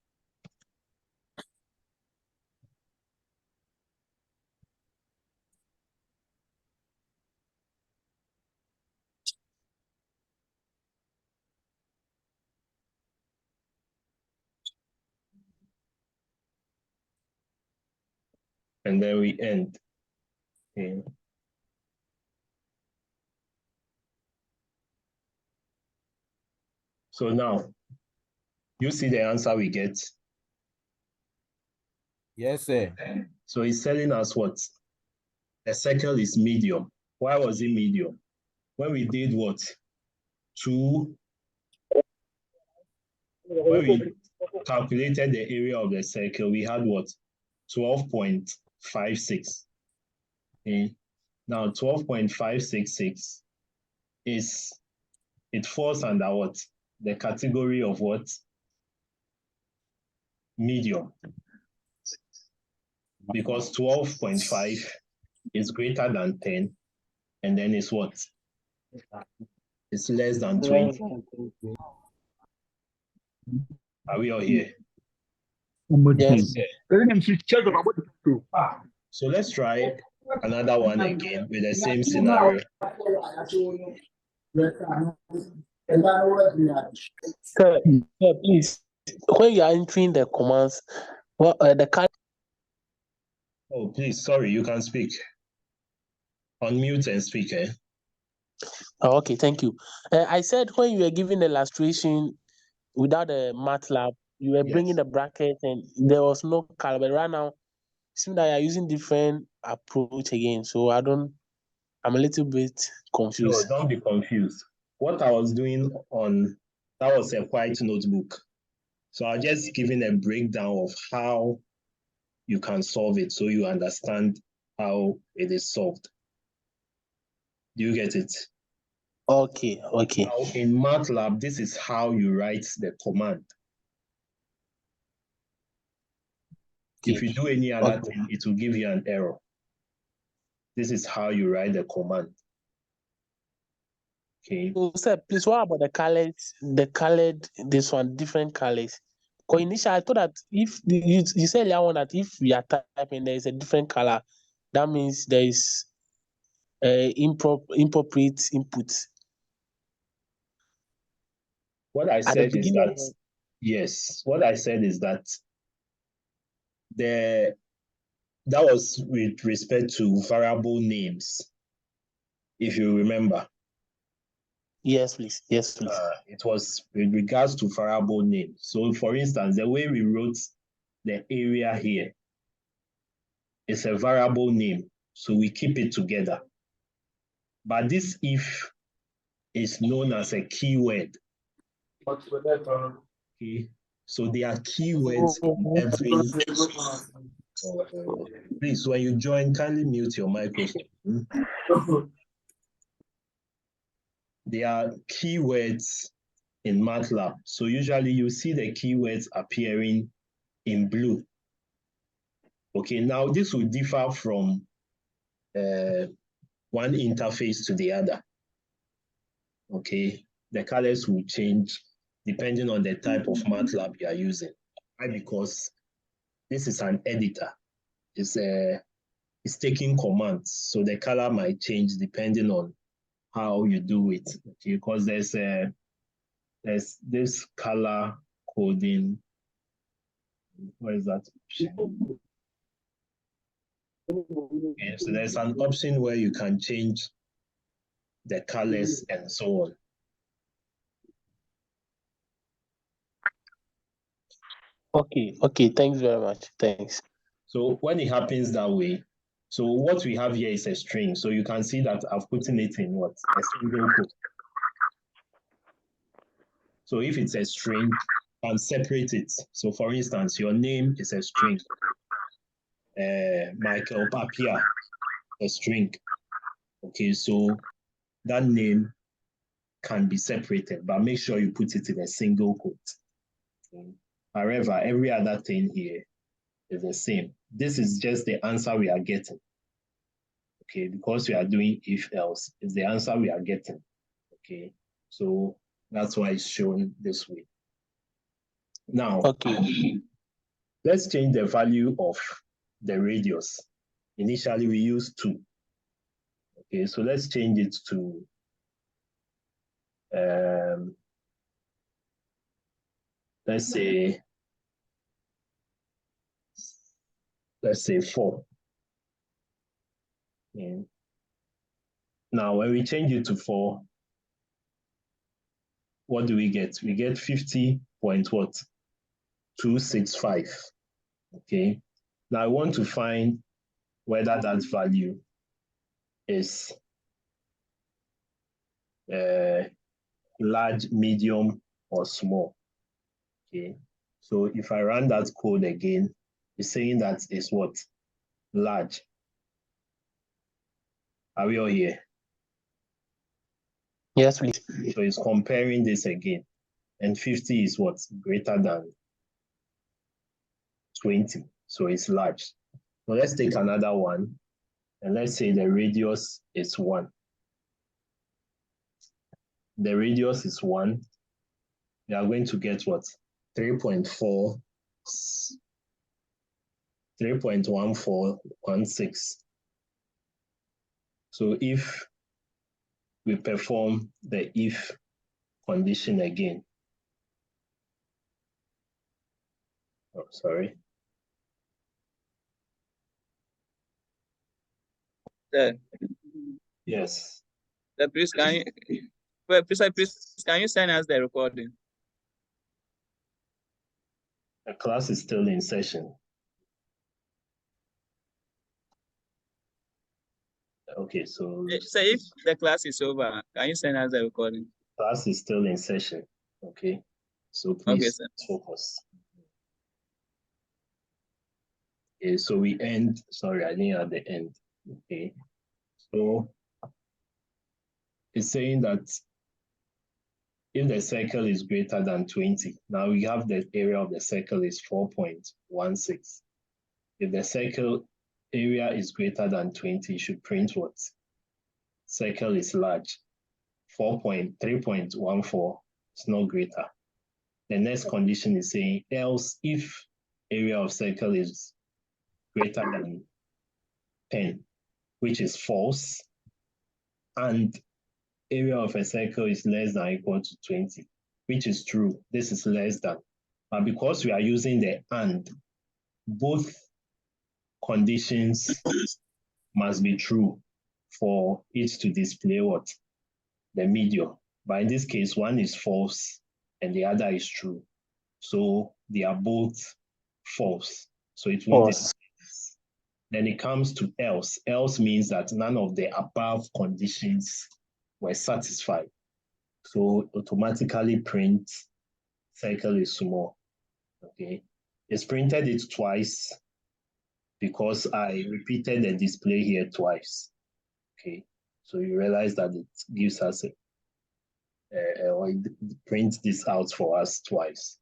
And then we end. Okay. So now, you see the answer we get. Yes, sir. So it's telling us what? A circle is medium. Why was it medium? When we did what? When we calculated the area of the circle, we had what? 12.56. Okay. Now 12.566 it falls under what? The category of what? Medium. Because 12.5 is greater than 10, and then it's what? It's less than 20. Are we all here? Yes. So let's try another one again with the same scenario. Sir, please, when you are entering the commands, the color. Oh, please, sorry, you can speak. Unmute and speak, eh? Oh, okay, thank you. I said when you were giving the illustration without the MATLAB, you were bringing the bracket and there was no color. But right now, it seems that you are using different approach again. So I'm a little bit confused. No, don't be confused. What I was doing that was a white notebook. So I'm just giving a breakdown of how you can solve it so you understand how it is solved. Do you get it? Okay. Now, in MATLAB, this is how you write the command. Okay. If you do any other thing, it will give you an error. This is how you write the command. Okay. So, sir, please, what about the colored, this one, different colors? Because initially, I thought that if you said earlier on that if we are typing, there is a different color, that means there is inappropriate input. What I said is that, yes, what I said is that that was with respect to variable names, if you remember. Yes, please. Yes, please. It was with regards to variable names. So, for instance, the way we wrote the area here is a variable name, so we keep it together. But this if is known as a keyword. Okay, so there are keywords in every Please, when you join, kindly mute your microphone. There are keywords in MATLAB. So usually you see the keywords appearing in blue. Okay, now this will differ from one interface to the other. Okay, the colors will change depending on the type of MATLAB you are using. Why? Because this is an editor. It's taking commands, so the color might change depending on how you do it. Okay, because there's this color coding. What is that option? Okay, so there's an option where you can change the colors and so on. Okay, thanks very much. Thanks. So when it happens that way, so what we have here is a string. So you can see that I've put it in what? A single quote. So if it's a string, I'll separate it. So for instance, your name is a string. Michael Papia, a string. Okay, so that name can be separated, but make sure you put it in a single quote. However, every other thing here is the same. This is just the answer we are getting. Okay, because we are doing if else, it's the answer we are getting. Okay, so that's why it's shown this way. Now, let's change the value of the radius. Initially, we used 2. Okay, so let's change it to let's say 4. Yeah. Now, when we change it to 4, what do we get? We get 50.265. Okay. Now I want to find whether that value is large, medium, or small. Okay. So if I run that code again, it's saying that it's what? Large. Are we all here? Yes, please. So it's comparing this again. And 50 is what? Greater than 20. So it's large. So let's take another one. And let's say the radius is 1. The radius is 1. We are going to get what? 3.1416. So if we perform the if condition again, oh, sorry. Yes. Please, can you, please, can you send us the recording? The class is still in session. Okay, so say if the class is over, can you send us the recording? Class is still in session. Okay, so please focus. Okay, so we end. Sorry, I didn't at the end. Okay, so it's saying that if the circle is greater than 20, now we have the area of the circle is 4.16. If the circle area is greater than 20, you should print what? Circle is large. 3.14 is not greater. The next condition is saying else if area of circle is greater than 10, which is false, and area of a circle is less than or equal to 20, which is true. This is less than. But because we are using the and, both conditions must be true for it to display what? The median. But in this case, one is false and the other is true. So they are both false. So it means then it comes to else. Else means that none of the above conditions were satisfied. So automatically print circle is small. Okay. It's printed it twice. because I repeated the display here twice. Okay, so you realize that it gives us or it prints this out for us twice.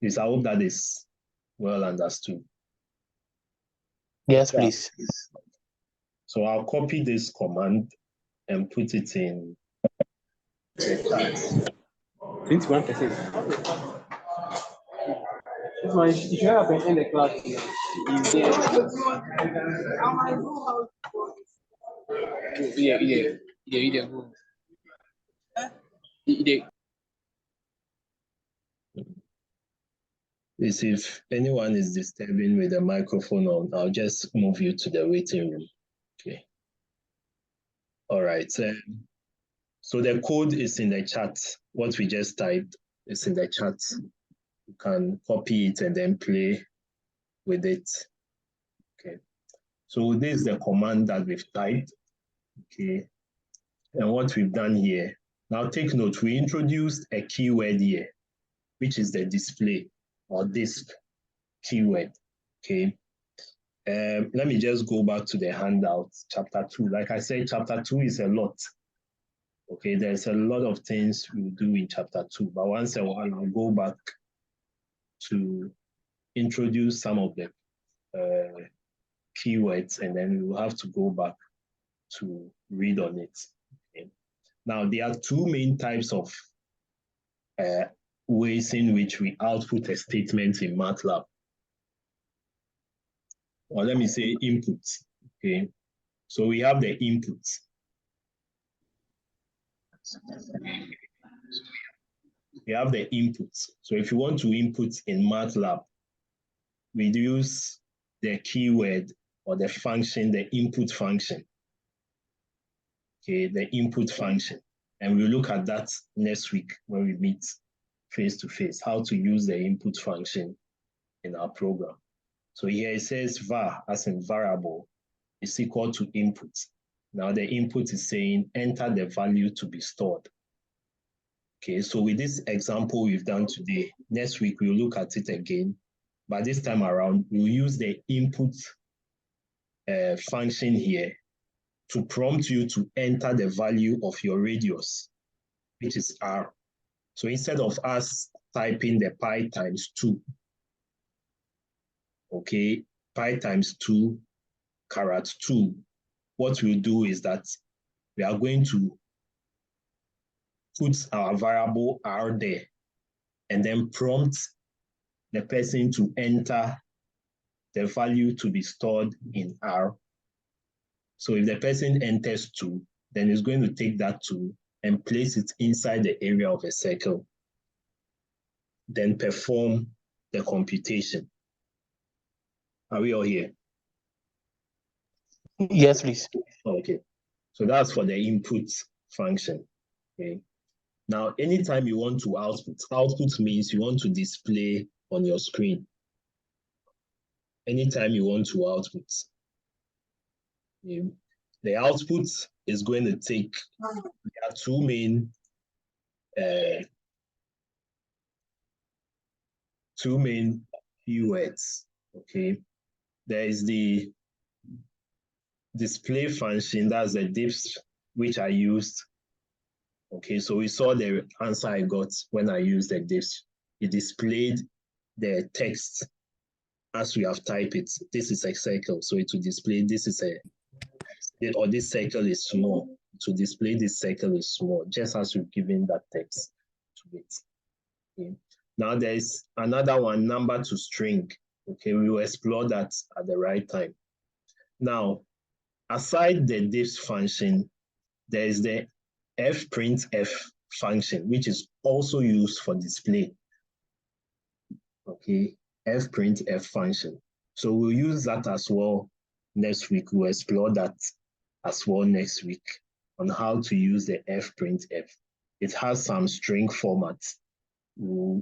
Please, I hope that is well understood. Yes, please. So I'll copy this command and put it in the chat. 21%. This one, if you happen in the class, is there. Is if anyone is disturbing with the microphone on, I'll just move you to the waiting room. Okay. All right. So the code is in the chat. What we just typed is in the chat. You can copy it and then play with it. Okay. So this is the command that we've typed. Okay. And what we've done here. Now take note, we introduced a keyword here, which is the display or disk keyword. Okay. Let me just go back to the handout, chapter 2. Like I said, chapter 2 is a lot. Okay, there's a lot of things we'll do in chapter 2, but once in a while, I'll go back to introduce some of the keywords, and then we'll have to go back to read on it. Okay. Now, there are two main types of ways in which we output a statement in MATLAB. Or let me say inputs. Okay, so we have the inputs. We have the inputs. So if you want to input in MATLAB, we use the keyword or the function, the input function. Okay, the input function. And we'll look at that next week when we meet face to face, how to use the input function in our program. So here it says var as in variable is equal to input. Now the input is saying enter the value to be stored. Okay, so with this example we've done today, next week we'll look at it again. But this time around, we'll use the input function here to prompt you to enter the value of your radius, which is r. So instead of us typing the pi times 2, okay, pi times 2 carat 2, what we'll do is that we are going to put our variable r there and then prompt the person to enter the value to be stored in r. So if the person enters 2, then it's going to take that 2 and place it inside the area of a circle, then perform the computation. Are we all here? Yes, please. Okay. So that's for the input function. Okay. Now, anytime you want to output means you want to display on your screen. Anytime you want to output, the output is going to take, there are two main keywords. Okay, there is the display function, that's the diffs which I used. Okay, so we saw the answer I got when I used the diffs. It displayed the text as we have typed it. This is a circle, so it will display this is or this circle is small. To display this circle is small, just as we've given that text to it. Okay. Now there's another one, number to string. Okay, we will explore that at the right time. Now, aside the diffs function, there is the fprintf function, which is also used for display. Okay, fprintf function. So we'll use that as well next week. We'll explore that as well next week on how to use the fprintf. It has some string formats. We'll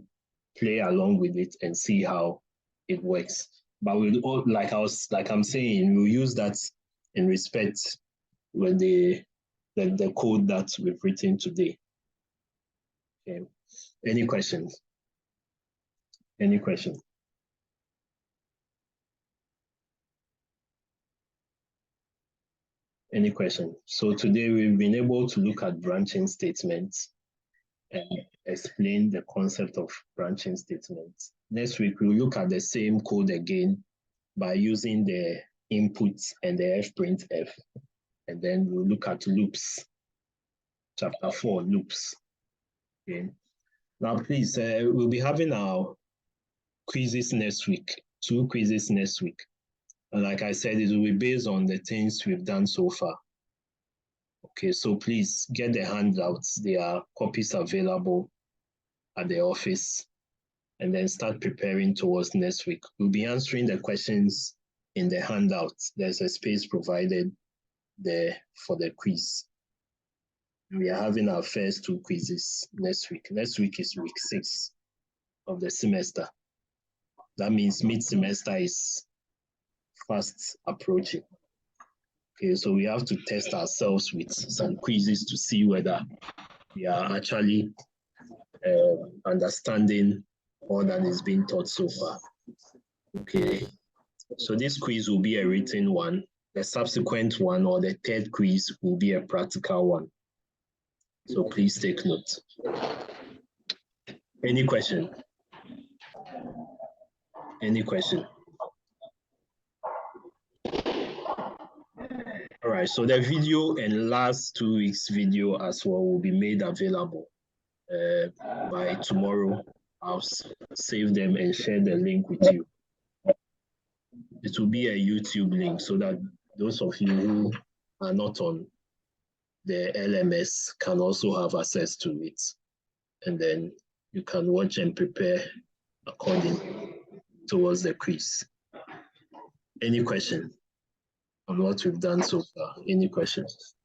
play along with it and see how it works. But we'll, like I'm saying, we'll use that in respect with the code that we've written today. Okay. Any questions? Any questions? Any question? So today we've been able to look at branching statements and explain the concept of branching statements. Next week, we'll look at the same code again by using the inputs and the fprintf. And then we'll look at loops. Chapter 4, loops. Okay. Now, please, we'll be having our quizzes next week, 2 quizzes next week. And like I said, it will be based on the things we've done so far. Okay, so please get the handouts. There are copies available at the office, and then start preparing towards next week. We'll be answering the questions in the handouts. There's a space provided there for the quiz. We are having our first 2 quizzes next week. Next week is week 6 of the semester. That means mid-semester is fast approaching. Okay, so we have to test ourselves with some quizzes to see whether we are actually understanding all that is being taught so far. Okay, so this quiz will be a written one. The subsequent one, or the third quiz, will be a practical one. So please take note. Any question? Any question? All right, so the video and last 2 weeks video as well will be made available by tomorrow. I'll save them and share the link with you. It will be a YouTube link so that those of you who are not on the LMS can also have access to it. And then you can watch and prepare according towards the quiz. Any question on what we've done so far? Any questions?